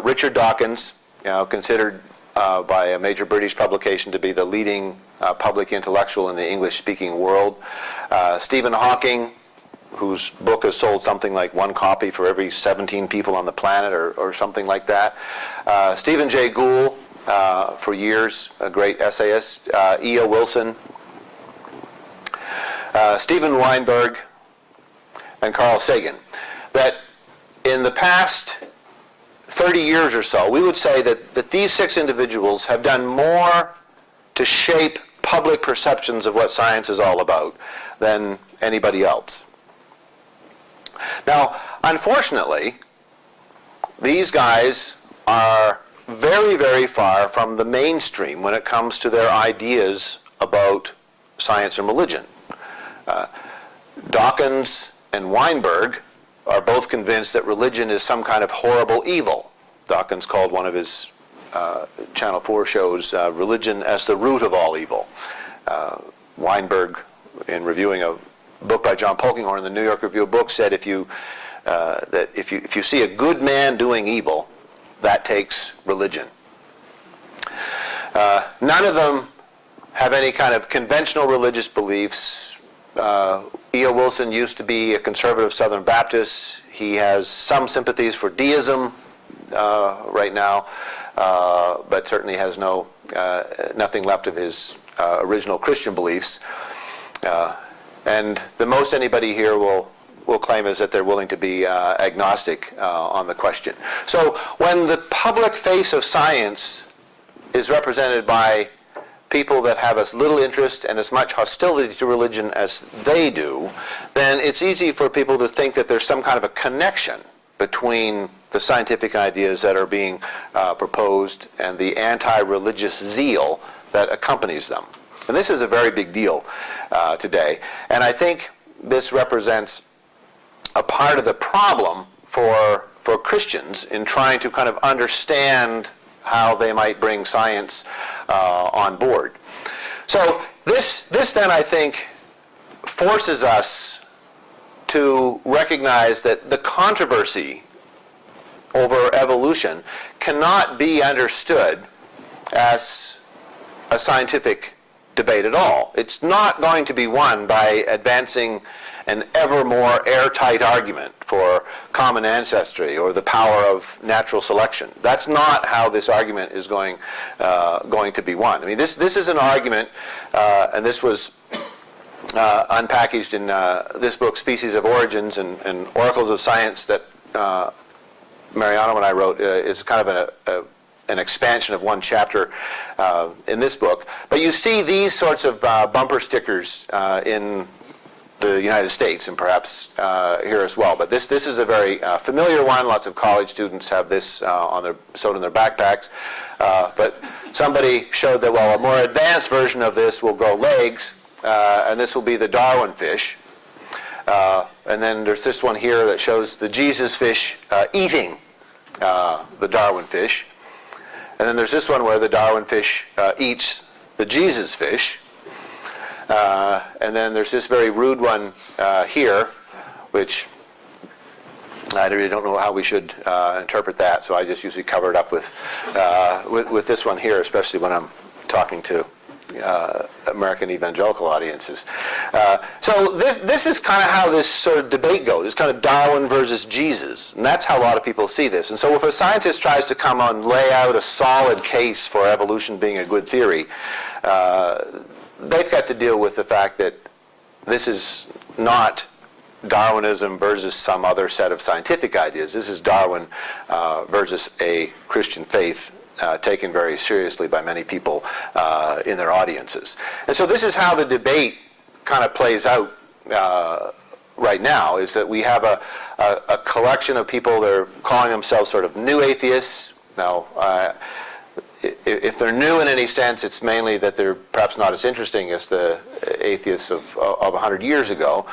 Richard Dawkins, considered by a major British publication to be the leading public intellectual in the English-speaking world, Stephen Hawking, whose book has sold something like one copy for every 17 people on the planet or something like that. Stephen Jay Gould, for years, a great essayist. E.O. Wilson, Steven Weinberg, and Carl Sagan. That in the past 30 years or so, we would say that these 6 individuals have done more to shape public perceptions of what science is all about than anybody else. Now, unfortunately, these guys are very, very far from the mainstream when it comes to their ideas about science and religion. Dawkins and Weinberg are both convinced that religion is some kind of horrible evil. Dawkins called one of his Channel 4 shows Religion as the Root of All Evil. Weinberg, in reviewing a book by John Polkinghorne in the New York Review of Books, said if you see a good man doing evil, that takes religion. None of them have any kind of conventional religious beliefs. E.O. Wilson used to be a conservative Southern Baptist. He has some sympathies for deism right now, but certainly has nothing left of his original Christian beliefs. And the most anybody here will claim is that they're willing to be agnostic on the question. So when the public face of science is represented by people that have as little interest and as much hostility to religion as they do, then it's easy for people to think that there's some kind of a connection between the scientific ideas that are being proposed and the anti-religious zeal that accompanies them. And this is a very big deal today. And I think this represents a part of the problem for Christians in trying to kind of understand how they might bring science on board. So this then, I think, forces us to recognize that the controversy over evolution cannot be understood as a scientific debate at all. It's not going to be won by advancing an ever more airtight argument for common ancestry or the power of natural selection. That's not how this argument is going to be won. I mean, this is an argument, and this was unpackaged in this book, Species of Origins and Oracles of Science, that Mariano and I wrote. Is kind of an expansion of one chapter in this book. But you see these sorts of bumper stickers in the United States and perhaps here as well. But this is a very familiar one. Lots of college students have this sewed in their backpacks. But somebody showed that, well, a more advanced version of this will grow legs, and this will be the Darwin fish. And then there's this one here that shows the Jesus fish eating the Darwin fish. And then there's this one where the Darwin fish eats the Jesus fish. And then there's this very rude one here, which I really don't know how we should interpret that, so I just usually cover it up with this one here, especially when I'm talking to American evangelical audiences. So this is kind of how this sort of debate goes. It's kind of Darwin versus Jesus, and that's how a lot of people see this. And so if a scientist tries to come and lay out a solid case for evolution being a good theory, they've got to deal with the fact that this is not Darwinism versus some other set of scientific ideas. This is Darwin versus a Christian faith taken very seriously by many people in their audiences. And so this is how the debate kind of plays out right now is that we have a collection of people that are calling themselves sort of new atheists. Now, if they're new in any sense, it's mainly that they're perhaps not as interesting as the atheists of 100 years ago.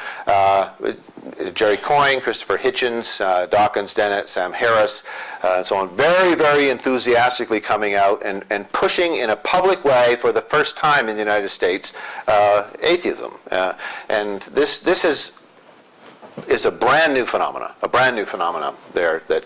Jerry Coyne, Christopher Hitchens, Dawkins Dennett, Sam Harris, and so on, very, very enthusiastically coming out and pushing in a public way for the first time in the United States atheism. And this is a brand new phenomena there that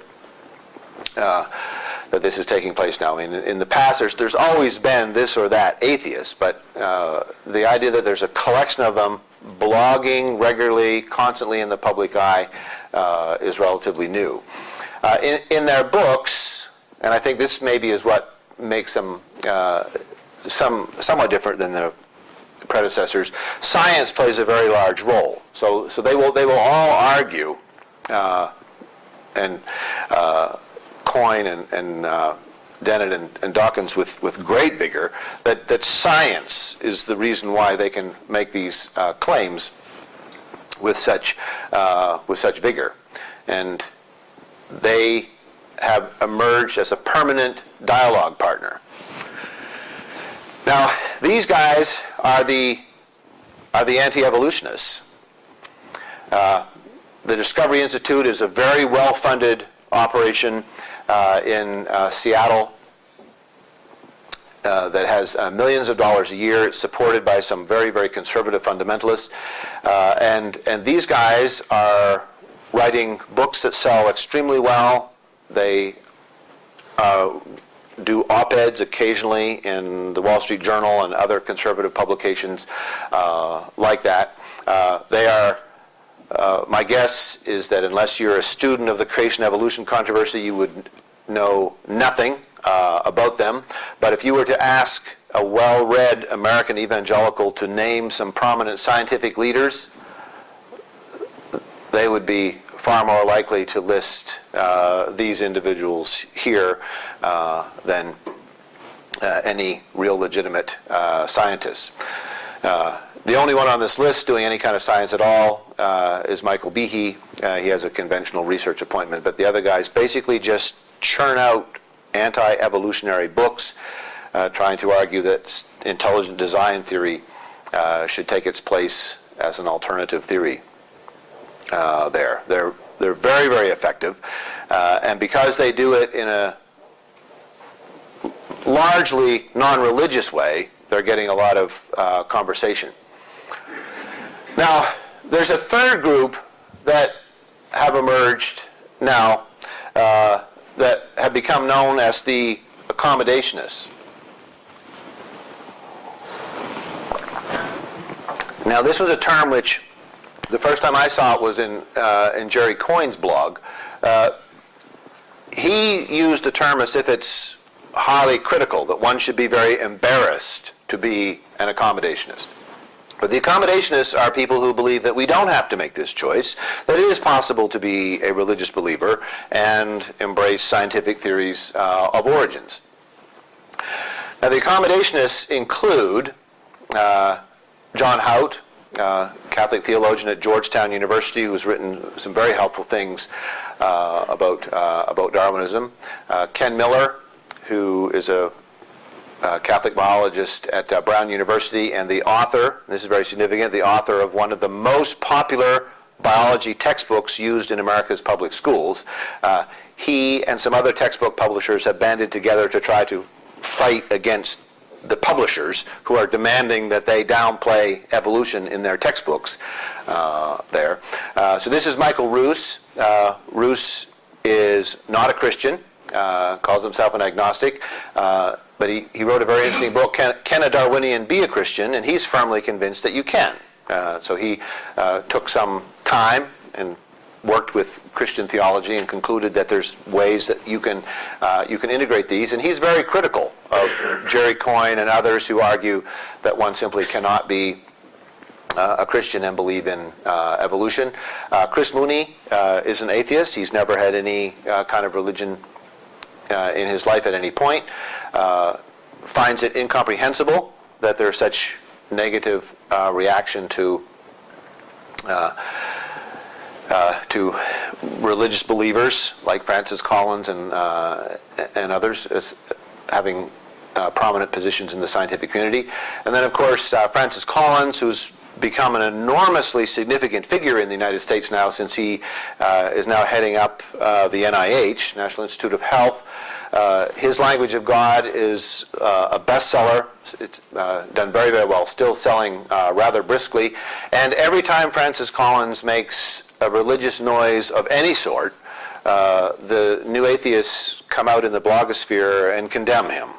this is taking place now. I mean, in the past, there's always been this or that atheist, but the idea that there's a collection of them blogging regularly, constantly in the public eye, is relatively new. In their books, and I think this maybe is what makes them somewhat different than the predecessors, science plays a very large role. So they will all argue, and Coyne and Dennett and Dawkins with great vigor, that science is the reason why they can make these claims with such vigor, and they have emerged as a permanent dialogue partner. Now, these guys are the anti-evolutionists. The Discovery Institute is a very well-funded operation in Seattle that has millions of dollars a year. It's supported by some very, very conservative fundamentalists. And these guys are writing books that sell extremely well. They do op-eds occasionally in the Wall Street Journal and other conservative publications like that. They are, my guess is that unless you're a student of the creation-evolution controversy, you would know nothing about them. But if you were to ask a well-read American evangelical to name some prominent scientific leaders, they would be far more likely to list these individuals here than any real legitimate scientists. The only one on this list doing any kind of science at all is Michael Behe. He has a conventional research appointment, but the other guys basically just churn out anti-evolutionary books trying to argue that intelligent design theory should take its place as an alternative theory. They're very, very effective, and because they do it in a largely non-religious way, they're getting a lot of conversation. Now, there's a third group that have emerged now that have become known as the accommodationists. Now, this was a term which the first time I saw it was in Jerry Coyne's blog. He used the term as if it's highly critical, that one should be very embarrassed to be an accommodationist. But the accommodationists are people who believe that we don't have to make this choice, that it is possible to be a religious believer and embrace scientific theories of origins. Now, the accommodationists include John Hout, Catholic theologian at Georgetown University, who's written some very helpful things about Darwinism. Ken Miller, who is a Catholic biologist at Brown University, and the author, this is very significant, the author of one of the most popular biology textbooks used in America's public schools. He and some other textbook publishers have banded together to try to fight against the publishers who are demanding that they downplay evolution in their textbooks there. So this is Michael Roos. Roos is not a Christian, calls himself an agnostic, but he wrote a very interesting book, Can a Darwinian Be a Christian? And he's firmly convinced that you can. So he took some time and worked with Christian theology and concluded that there's ways that you can integrate these. And he's very critical of Jerry Coyne and others who argue that one simply cannot be a Christian and believe in evolution. Chris Mooney is an atheist. He's never had any kind of religion in his life at any point. Finds it incomprehensible that there's such negative reaction to to religious believers like Francis Collins and others as having prominent positions in the scientific community. And then, of course, Francis Collins, who's become an enormously significant figure in the United States now, since he is now heading up the NIH, National Institute of Health. His Language of God is a bestseller. It's done very, very well, still selling rather briskly. And every time Francis Collins makes a religious noise of any sort, the new atheists come out in the blogosphere and condemn him.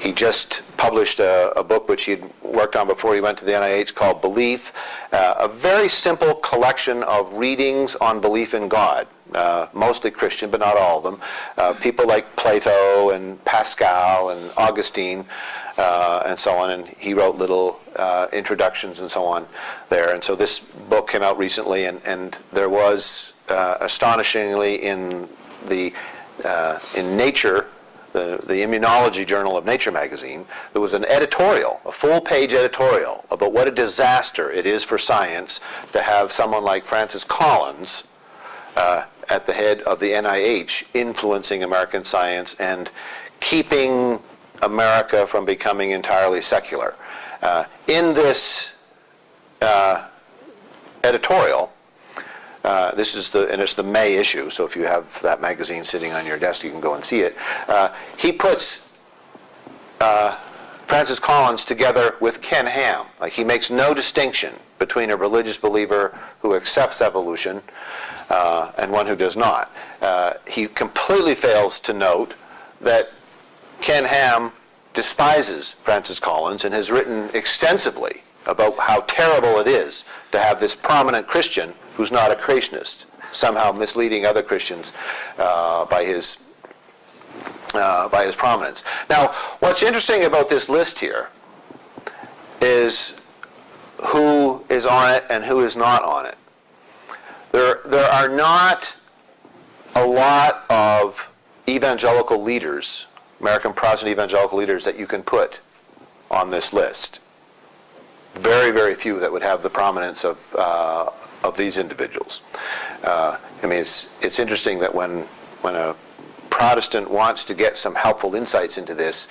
He just published a book which he'd worked on before he went to the NIH called Belief, a very simple collection of readings on belief in God, mostly Christian, but not all of them. People like Plato and Pascal and Augustine and so on, and he wrote little introductions and so on there. And so this book came out recently, and there was astonishingly in Nature, the immunology journal of Nature magazine, there was an editorial, a full-page editorial about what a disaster it is for science to have someone like Francis Collins at the head of the NIH influencing American science and keeping America from becoming entirely secular. In this editorial, it's the May issue, so if you have that magazine sitting on your desk, you can go and see it. He puts Francis Collins together with Ken Ham. Like, he makes no distinction between a religious believer who accepts evolution and one who does not. He completely fails to note that Ken Ham despises Francis Collins and has written extensively about how terrible it is to have this prominent Christian who's not a creationist, somehow misleading other Christians by his prominence. Now, what's interesting about this list here is who is on it and who is not on it. There are not a lot of evangelical leaders, American Protestant evangelical leaders, that you can put on this list. Very, very few that would have the prominence of these individuals. I mean, it's interesting that when a Protestant wants to get some helpful insights into this,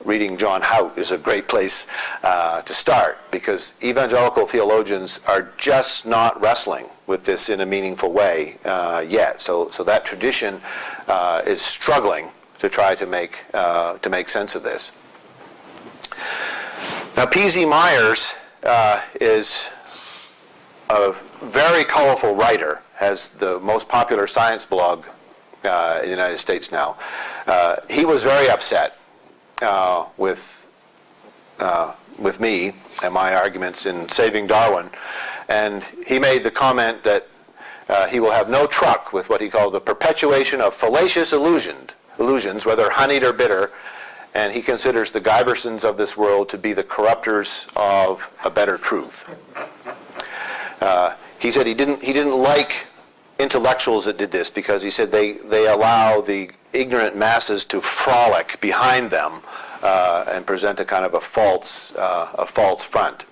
reading John Hout is a great place to start, because evangelical theologians are just not wrestling with this in a meaningful way yet. So that tradition is struggling to try to make sense of this. Now, P.Z. Myers is a very colorful writer, has the most popular science blog in the United States now. He was very upset with me and my arguments in Saving Darwin, and he made the comment that he will have no truck with what he called the perpetuation of fallacious illusions, whether honeyed or bitter, and he considers the Gibersons of this world to be the corrupters of a better truth. He said he didn't like intellectuals that did this, because he said they allow the ignorant masses to frolic behind them and present a kind of a false front.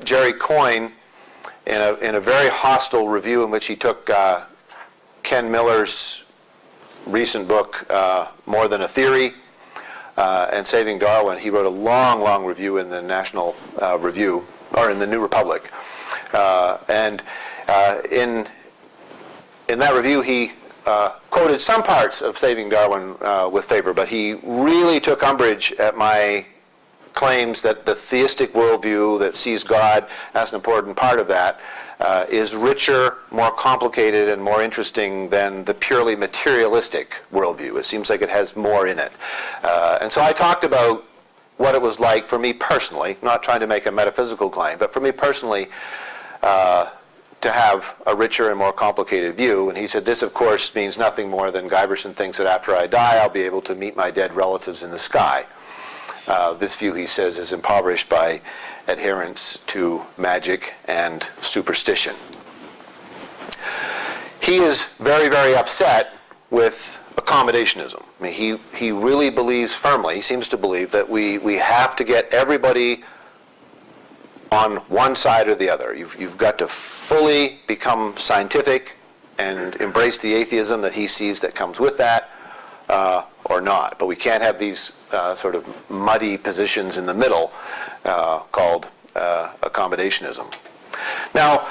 Jerry Coyne, in a very hostile review in which he took Ken Miller's recent book, More Than a Theory, and Saving Darwin, he wrote a long review in the National Review, or in the New Republic. And in that review, he quoted some parts of Saving Darwin with favor, but he really took umbrage at my claims that the theistic worldview that sees God as an important part of that is richer, more complicated, and more interesting than the purely materialistic worldview. It seems like it has more in it. And so I talked about what it was like for me personally, not trying to make a metaphysical claim, but for me personally, to have a richer and more complicated view. And he said, this, of course, means nothing more than Giberson thinks that after I die, I'll be able to meet my dead relatives in the sky. This view, he says, is impoverished by adherence to magic and superstition. He is very, very upset with accommodationism. I mean, he really believes firmly, he seems to believe, that we have to get everybody on one side or the other. You've got to fully become scientific and embrace the atheism that he sees that comes with that, or not. But we can't have these sort of muddy positions in the middle called accommodationism. Now,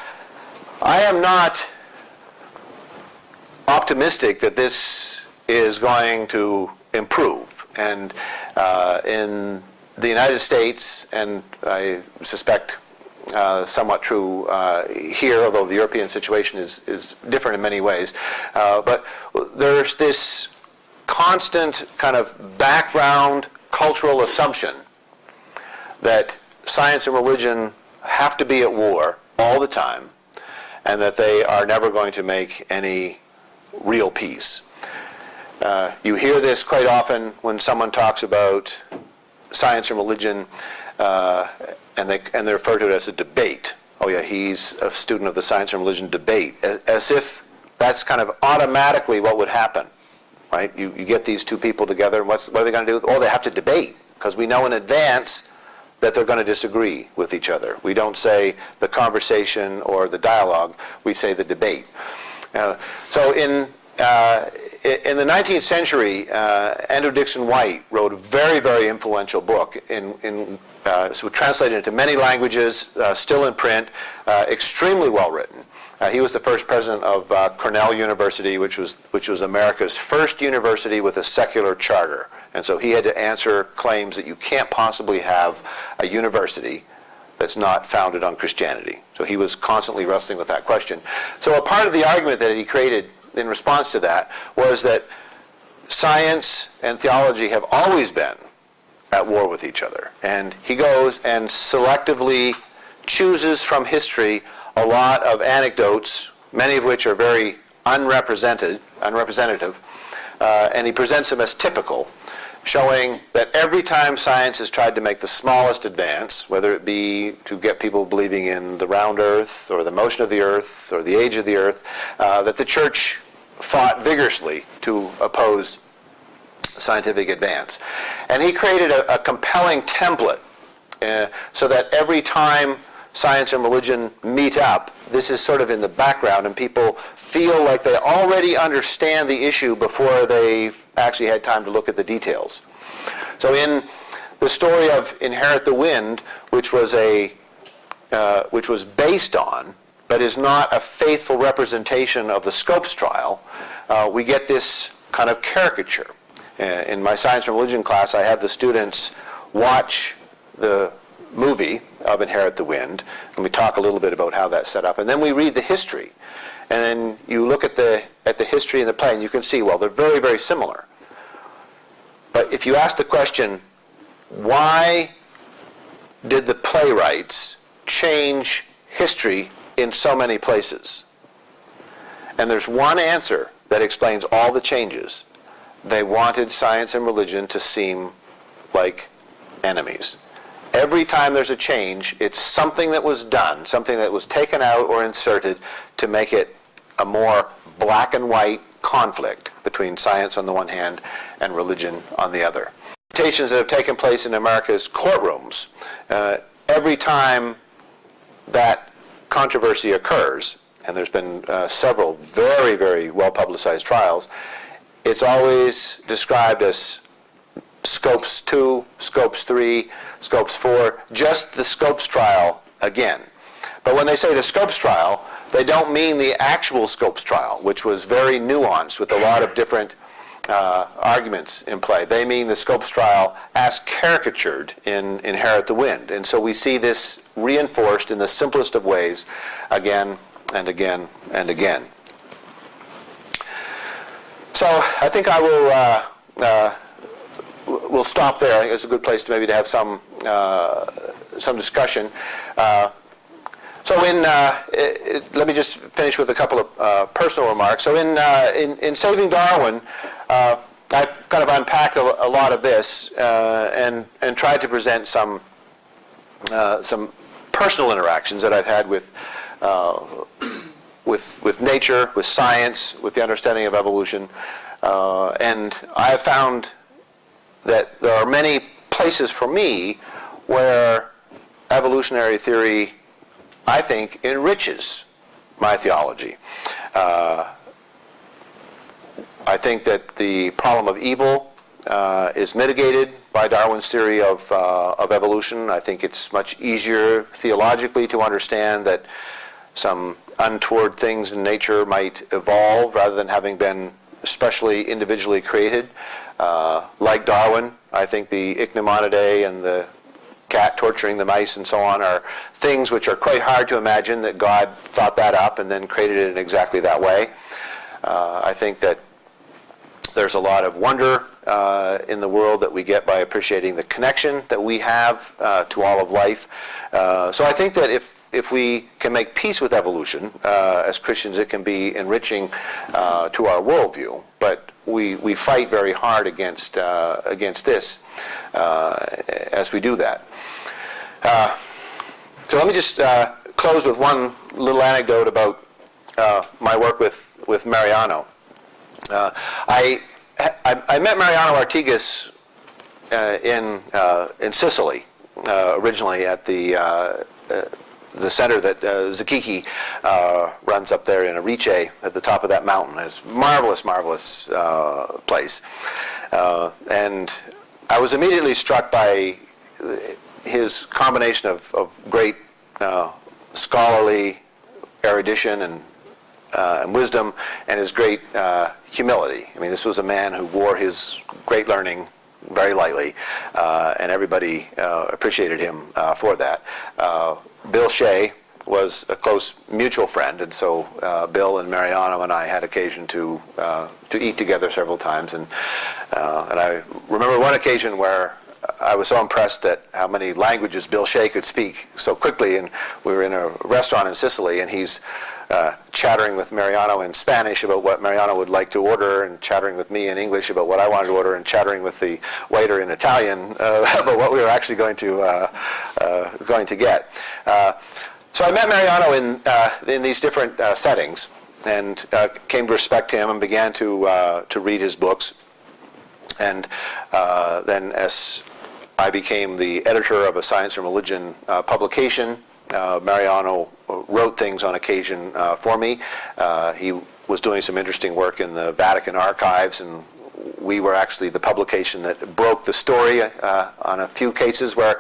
I am not optimistic that this is going to improve. And in the United States, and I suspect somewhat true here, although the European situation is different in many ways, but there's this constant kind of background cultural assumption that science and religion have to be at war all the time, and that they are never going to make any real peace. You hear this quite often when someone talks about science and religion, and they refer to it as a debate. Oh yeah, he's a student of the science and religion debate, as if that's kind of automatically what would happen, right? You get these two people together, and what are they going to do? Oh, they have to debate, because we know in advance that they're going to disagree with each other. We don't say the conversation or the dialogue, we say the debate. So in the 19th century, Andrew Dixon White wrote a very, very influential book. It was translated into many languages, still in print, extremely well written. He was the first president of Cornell University, which was America's first university with a secular charter. And so he had to answer claims that you can't possibly have a university that's not founded on Christianity. So he was constantly wrestling with that question. So a part of the argument that he created in response to that was that science and theology have always been at war with each other. And he goes and selectively chooses from history a lot of anecdotes, many of which are very unrepresentative, and he presents them as typical, showing that every time science has tried to make the smallest advance, whether it be to get people believing in the round earth or the motion of the earth or the age of the earth, that the church fought vigorously to oppose scientific advance. And he created a compelling template so that every time science and religion meet up, this is sort of in the background, and people feel like they already understand the issue before they've actually had time to look at the details. So in the story of Inherit the Wind, which was based on, but is not a faithful representation of the Scopes trial, we get this kind of caricature. In my science and religion class, I have the students watch the movie of Inherit the Wind, and we talk a little bit about how that's set up, and then we read the history. And then you look at the history in the play, and you can see, well, they're very, very similar. But if you ask the question, why did the playwrights change history in so many places? And there's one answer that explains all the changes. They wanted science and religion to seem like enemies. Every time there's a change, it's something that was done, something that was taken out or inserted to make it a more black and white conflict between science on the one hand and religion on the other. Interpretations that have taken place in America's courtrooms, every time that controversy occurs, and there's been several very, very well-publicized trials, it's always described as Scopes 2, Scopes 3, Scopes 4, just the Scopes trial again. But when they say the Scopes trial, they don't mean the actual Scopes trial, which was very nuanced with a lot of different arguments in play. They mean the Scopes trial as caricatured in Inherit the Wind. And so we see this reinforced in the simplest of ways again and again and again. So I think I will we'll stop there. I think it's a good place to maybe to have some discussion. So let me just finish with a couple of personal remarks. So in Saving Darwin, I've kind of unpacked a lot of this and tried to present some personal interactions that I've had with nature, with science, with the understanding of evolution, and I have found that there are many places for me where evolutionary theory, I think, enriches my theology. I think that the problem of evil is mitigated by Darwin's theory of evolution. I think it's much easier theologically to understand that some untoward things in nature might evolve rather than having been especially individually created. Like Darwin, I think the Ichneumonidae and the cat torturing the mice and so on are things which are quite hard to imagine that God thought that up and then created it in exactly that way. I think that there's a lot of wonder in the world that we get by appreciating the connection that we have to all of life. So I think that if we can make peace with evolution, as Christians, it can be enriching to our worldview. But we fight very hard against this as we do that. So let me just close with one little anecdote about my work with Mariano. I met Mariano Artigas in Sicily originally at the center that Zakiki runs up there in Arice at the top of that mountain. It's a marvelous, marvelous place. And I was immediately struck by his combination of great scholarly erudition and wisdom, and his great humility. I mean, this was a man who wore his great learning very lightly, and everybody appreciated him for that. Bill Shea was a close mutual friend, and so Bill and Mariano and I had occasion to eat together several times, and I remember one occasion where I was so impressed at how many languages Bill Shea could speak so quickly, and we were in a restaurant in Sicily, and he's chattering with Mariano in Spanish about what Mariano would like to order, and chattering with me in English about what I wanted to order, and chattering with the waiter in Italian about what we were actually going to get. So I met Mariano in these different settings, and came to respect him and began to read his books. And then as I became the editor of a science and religion publication, Mariano wrote things on occasion for me. He was doing some interesting work in the Vatican archives, and we were actually the publication that broke the story on a few cases where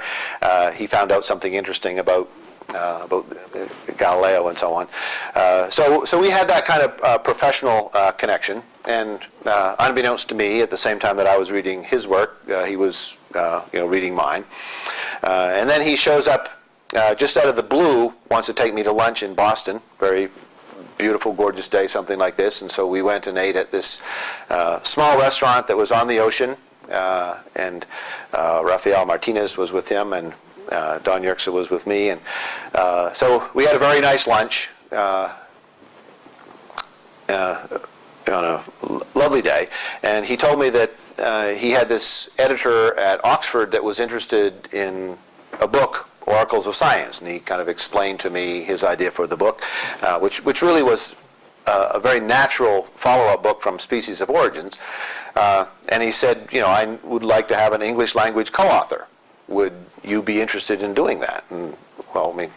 he found out something interesting about Galileo and so on. So we had that kind of professional connection, and unbeknownst to me, at the same time that I was reading his work, he was reading mine. And then he shows up just out of the blue, wants to take me to lunch in Boston. Very beautiful, gorgeous day, something like this. And so we went and ate at this small restaurant that was on the ocean. And Rafael Martinez was with him, and Don Yerxa was with me. And so we had a very nice lunch on a lovely day. And he told me that he had this editor at Oxford that was interested in a book, Oracles of Science, and he kind of explained to me his idea for the book, which really was a very natural follow-up book from Species of Origins. And he said, I would like to have an English language co-author. Would you be interested in doing that? And, well, I mean,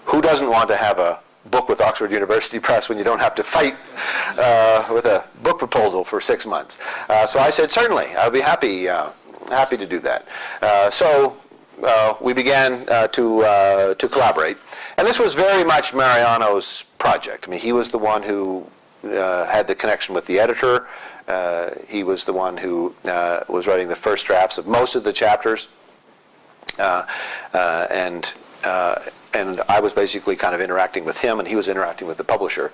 who doesn't want to have a book with Oxford University Press when you don't have to fight with a book proposal for 6 months? So I said, certainly, I would be happy to do that. So we began to collaborate. And this was very much Mariano's project. I mean, he was the one who had the connection with the editor. He was the one who was writing the first drafts of most of the chapters. And I was basically kind of interacting with him, and he was interacting with the publisher.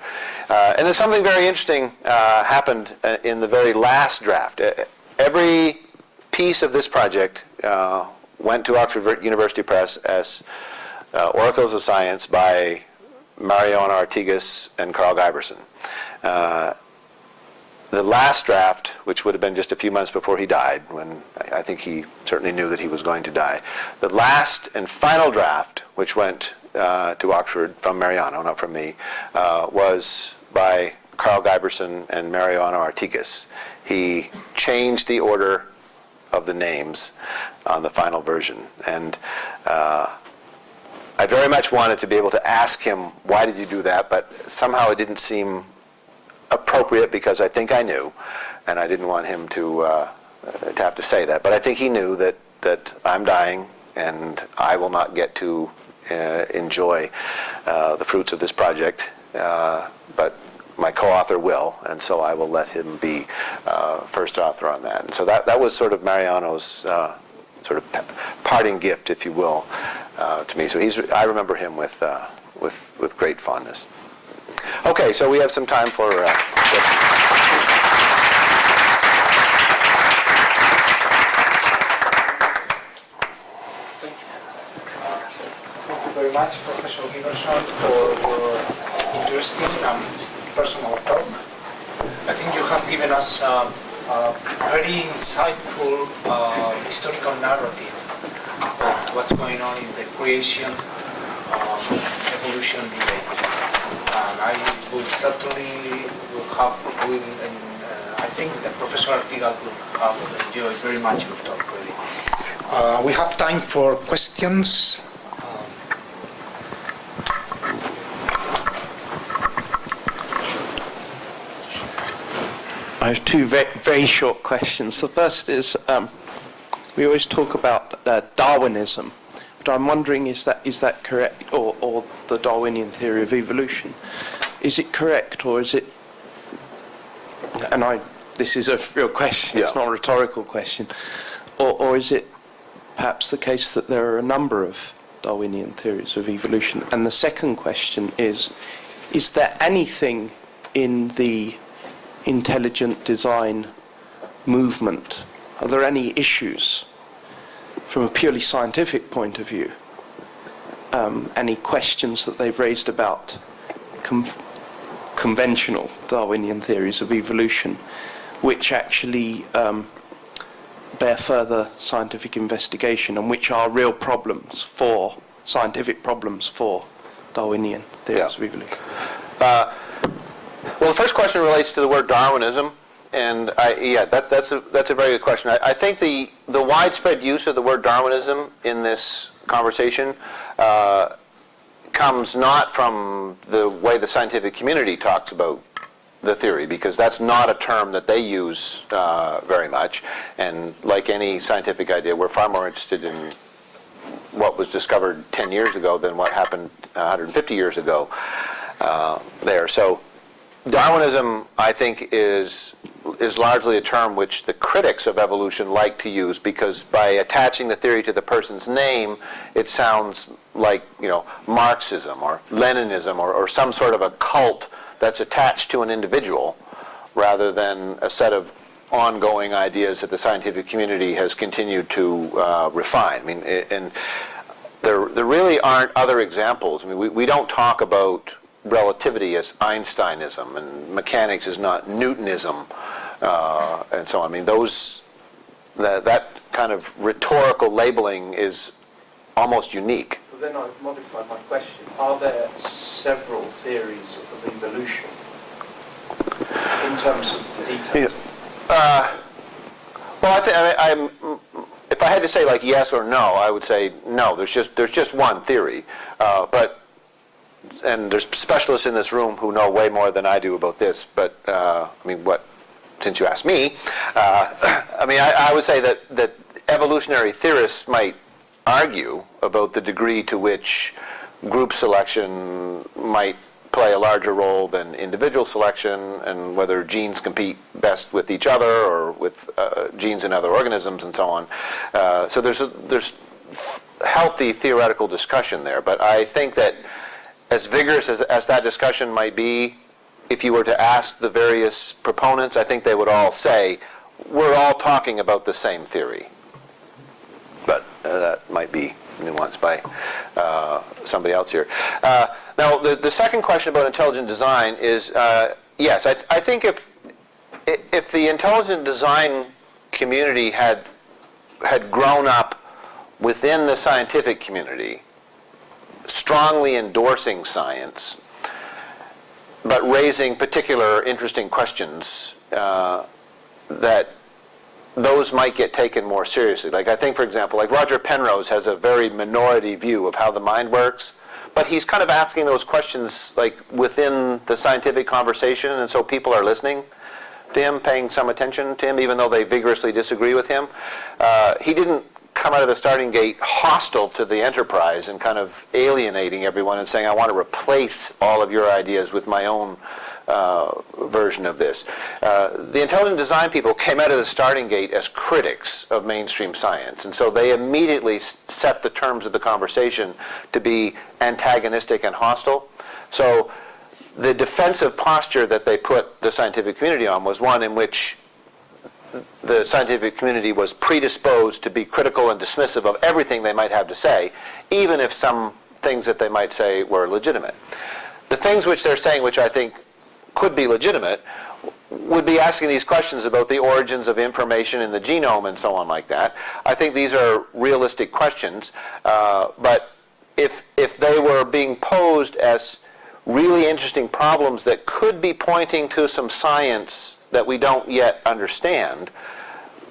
And then something very interesting happened in the very last draft. Every piece of this project went to Oxford University Press as Oracles of Science by Mariano Artigas and Karl Giberson. The last draft, which would have been just a few months before he died, when I think he certainly knew that he was going to die, the last and final draft, which went to Oxford from Mariano, not from me, was by Karl Giberson and Mariano Artigas. He changed the order of the names on the final version, and very much wanted to be able to ask him, why did you do that? But somehow it didn't seem appropriate because I think I knew, and I didn't want him to have to say that. But I think he knew that I'm dying and I will not get to enjoy the fruits of this project, but my co-author will, and so I will let him be first author on that. And so that was sort of Mariano's sort of parting gift, if you will, to me. So I remember him with great fondness. Okay, so we have some time for Thank you very much, Professor Giberson, for your interesting and personal talk. I think you have given us a very insightful historical narrative of what's going on in the creation evolution debate. And I would certainly I think that Professor Artigal will have enjoyed very much your talk, really. We have time for questions. I have two very short questions. The first is, we always talk about Darwinism, but I'm wondering, is that correct, or the Darwinian theory of evolution? Is it correct, or is it, and this is a real question, it's not a rhetorical question, or is it perhaps the case that there are a number of Darwinian theories of evolution? And the second question is there anything in the intelligent design movement, are there any issues from a purely scientific point of view, any questions that they've raised about conventional Darwinian theories of evolution which actually bear further scientific investigation and which are real problems for scientific problems for Darwinian theories of evolution? Well, the first question relates to the word Darwinism, and that's a very good question. I think the widespread use of the word Darwinism in this conversation comes not from the way the scientific community talks about the theory, because that's not a term that they use very much. And like any scientific idea, we're far more interested in what was discovered 10 years ago than what happened 150 years ago there. So Darwinism, I think, is largely a term which the critics of evolution like to use, because by attaching the theory to the person's name, it sounds like, Marxism or Leninism or some sort of a cult that's attached to an individual, rather than a set of ongoing ideas that the scientific community has continued to refine. I mean, and there really aren't other examples. I mean, we don't talk about relativity as Einsteinism, and mechanics is not Newtonism, and so on. I mean, that kind of rhetorical labeling is almost unique. Well, then I've modified my question. Are there several theories of evolution in terms of the details? Well, if I had to say like yes or no, I would say no. There's just one theory, and there's specialists in this room who know way more than I do about this, but since you asked me, I would say that evolutionary theorists might argue about the degree to which group selection might play a larger role than individual selection, and whether genes compete best with each other or with genes in other organisms and so on. So there's healthy theoretical discussion there, but I think that as vigorous as that discussion might be, if you were to ask the various proponents, I think they would all say, we're all talking about the same theory. But that might be nuanced by somebody else here. Now, the second question about intelligent design is, yes, I think if the intelligent design community had grown up within the scientific community, strongly endorsing science, but raising particular interesting questions that those might get taken more seriously. Like I think, for example, like Roger Penrose has a very minority view of how the mind works, but he's kind of asking those questions like within the scientific conversation, and so people are listening to him, paying some attention to him, even though they vigorously disagree with him. He didn't come out of the starting gate hostile to the enterprise and kind of alienating everyone and saying, I want to replace all of your ideas with my own version of this. The intelligent design people came out of the starting gate as critics of mainstream science, and so they immediately set the terms of the conversation to be antagonistic and hostile. So the defensive posture that they put the scientific community on was one in which the scientific community was predisposed to be critical and dismissive of everything they might have to say, even if some things that they might say were legitimate. The things which they're saying, which I think could be legitimate, would be asking these questions about the origins of information in the genome and so on like that. I think these are realistic questions, but if they were being posed as really interesting problems that could be pointing to some science that we don't yet understand,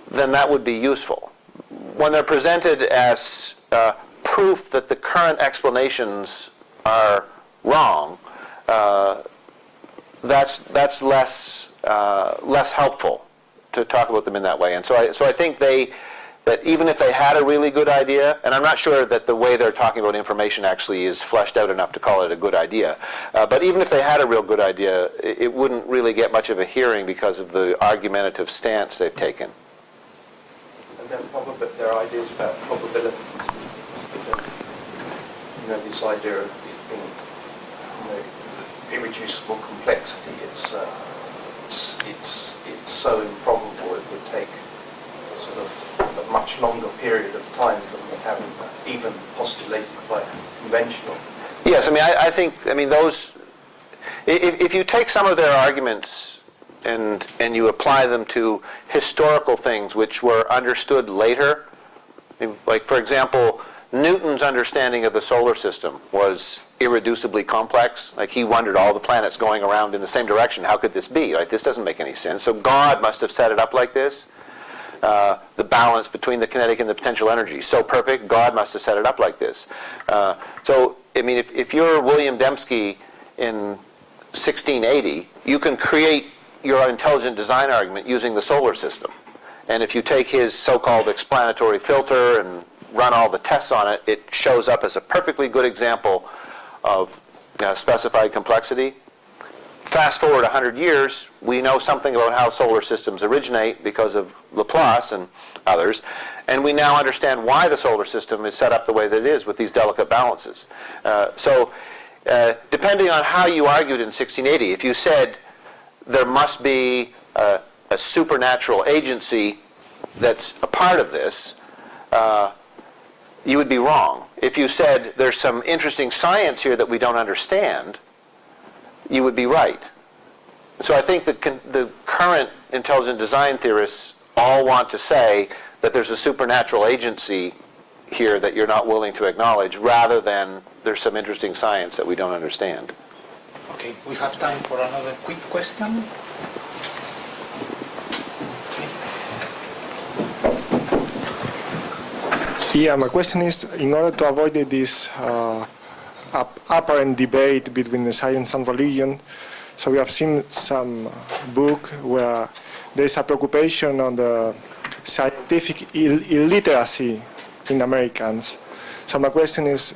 then that would be useful. When they're presented as proof that the current explanations are wrong, that's less helpful to talk about them in that way. And so I think that even if they had a really good idea, and I'm not sure that the way they're talking about information actually is fleshed out enough to call it a good idea, but even if they had a real good idea, it wouldn't really get much of a hearing because of the argumentative stance they've taken. And then their ideas about probabilities, this idea of being, irreducible complexity, it's so improbable it would take sort of a much longer period of time than we have even postulated by conventional. Yes, I think those, if you take some of their arguments and you apply them to historical things which were understood later, like for example, Newton's understanding of the solar system was irreducibly complex. Like he wondered, all the planets going around in the same direction, how could this be? Right? This doesn't make any sense. So God must have set it up like this. The balance between the kinetic and the potential energy, so perfect, God must have set it up like this. If you're William Dembski in 1680, you can create your intelligent design argument using the solar system. And if you take his so-called explanatory filter and run all the tests on it, it shows up as a perfectly good example of specified complexity. Fast forward 100 years, we know something about how solar systems originate because of Laplace and others, and we now understand why the solar system is set up the way that it is with these delicate balances. Depending on how you argued in 1680, if you said there must be a supernatural agency that's a part of this, you would be wrong. If you said there's some interesting science here that we don't understand, you would be right. So I think the current intelligent design theorists all want to say that there's a supernatural agency here that you're not willing to acknowledge, rather than there's some interesting science that we don't understand. Okay, we have time for another quick question. Yeah, my question is, in order to avoid this apparent debate between the science and religion, so we have seen some book where there is a preoccupation on the scientific illiteracy in Americans. So my question is,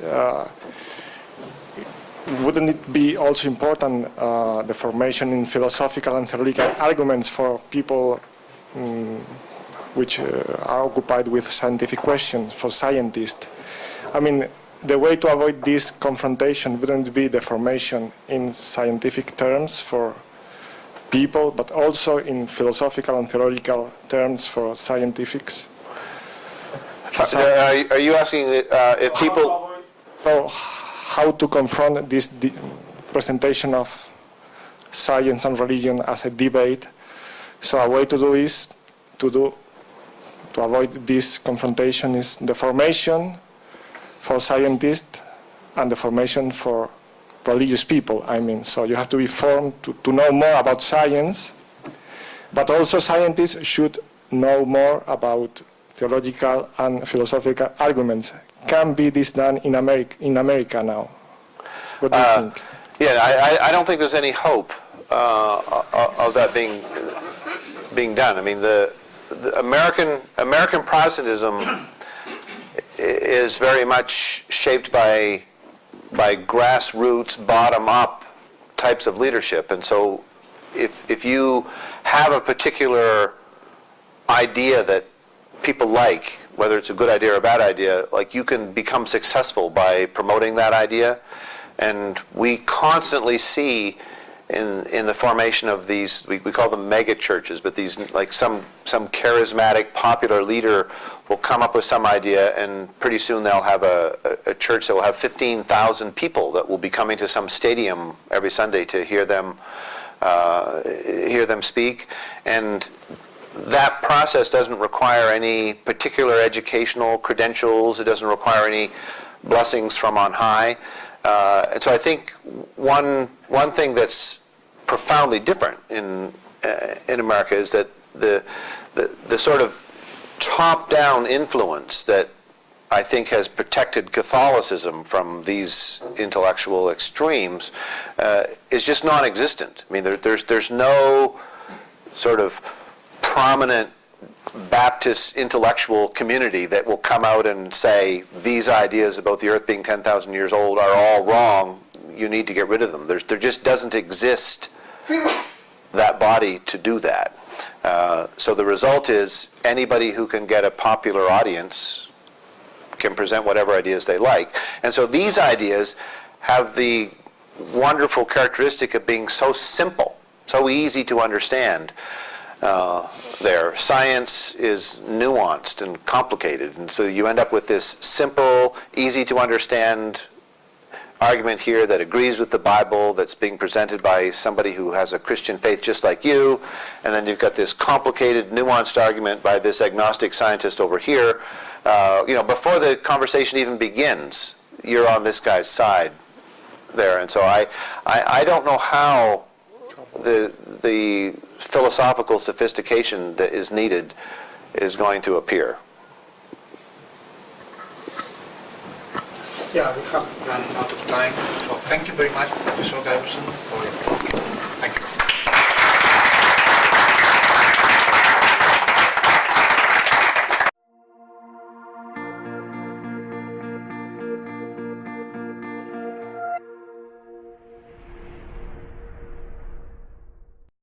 wouldn't it be also important the formation in philosophical and theoretical arguments for people which are occupied with scientific questions, for scientists? The way to avoid this confrontation wouldn't be the formation in scientific terms for people, but also in philosophical and theoretical terms for scientifics? Are you asking if people... So how to confront this presentation of science and religion as a debate? So a way to do is to avoid this confrontation is the formation for scientists and the formation for religious people. So you have to be formed to know more about science, but also scientists should know more about theological and philosophical arguments. Can be this done in America now? What do you think? Yeah, I don't think there's any hope of that being done. I mean, the American Protestantism is very much shaped by grassroots, bottom-up types of leadership, and so if you have a particular idea that people like, whether it's a good idea or a bad idea, like you can become successful by promoting that idea. And we constantly see in the formation of these, we call them mega churches, but these, like some charismatic popular leader will come up with some idea, and pretty soon they'll have a church that will have 15,000 people that will be coming to some stadium every Sunday to hear them speak. And that process doesn't require any particular educational credentials. It doesn't require any blessings from on high. And so I think one thing that's profoundly different in America is that the sort of top-down influence that I think has protected Catholicism from these intellectual extremes is just non-existent. I mean, there's no sort of prominent Baptist intellectual community that will come out and say these ideas about the earth being 10,000 years old are all wrong, you need to get rid of them. There just doesn't exist that body to do that. So the result is anybody who can get a popular audience can present whatever ideas they like. And so these ideas have the wonderful characteristic of being so simple, so easy to understand. There. Science is nuanced and complicated, and so you end up with this simple, easy to understand argument here that agrees with the Bible, that's being presented by somebody who has a Christian faith just like you, and then you've got this complicated, nuanced argument by this agnostic scientist over here. Before the conversation even begins, you're on this guy's side there, and so I don't know how the philosophical sophistication that is needed is going to appear. Yeah, we have run out of time. So thank you very much, Professor Giberson, for your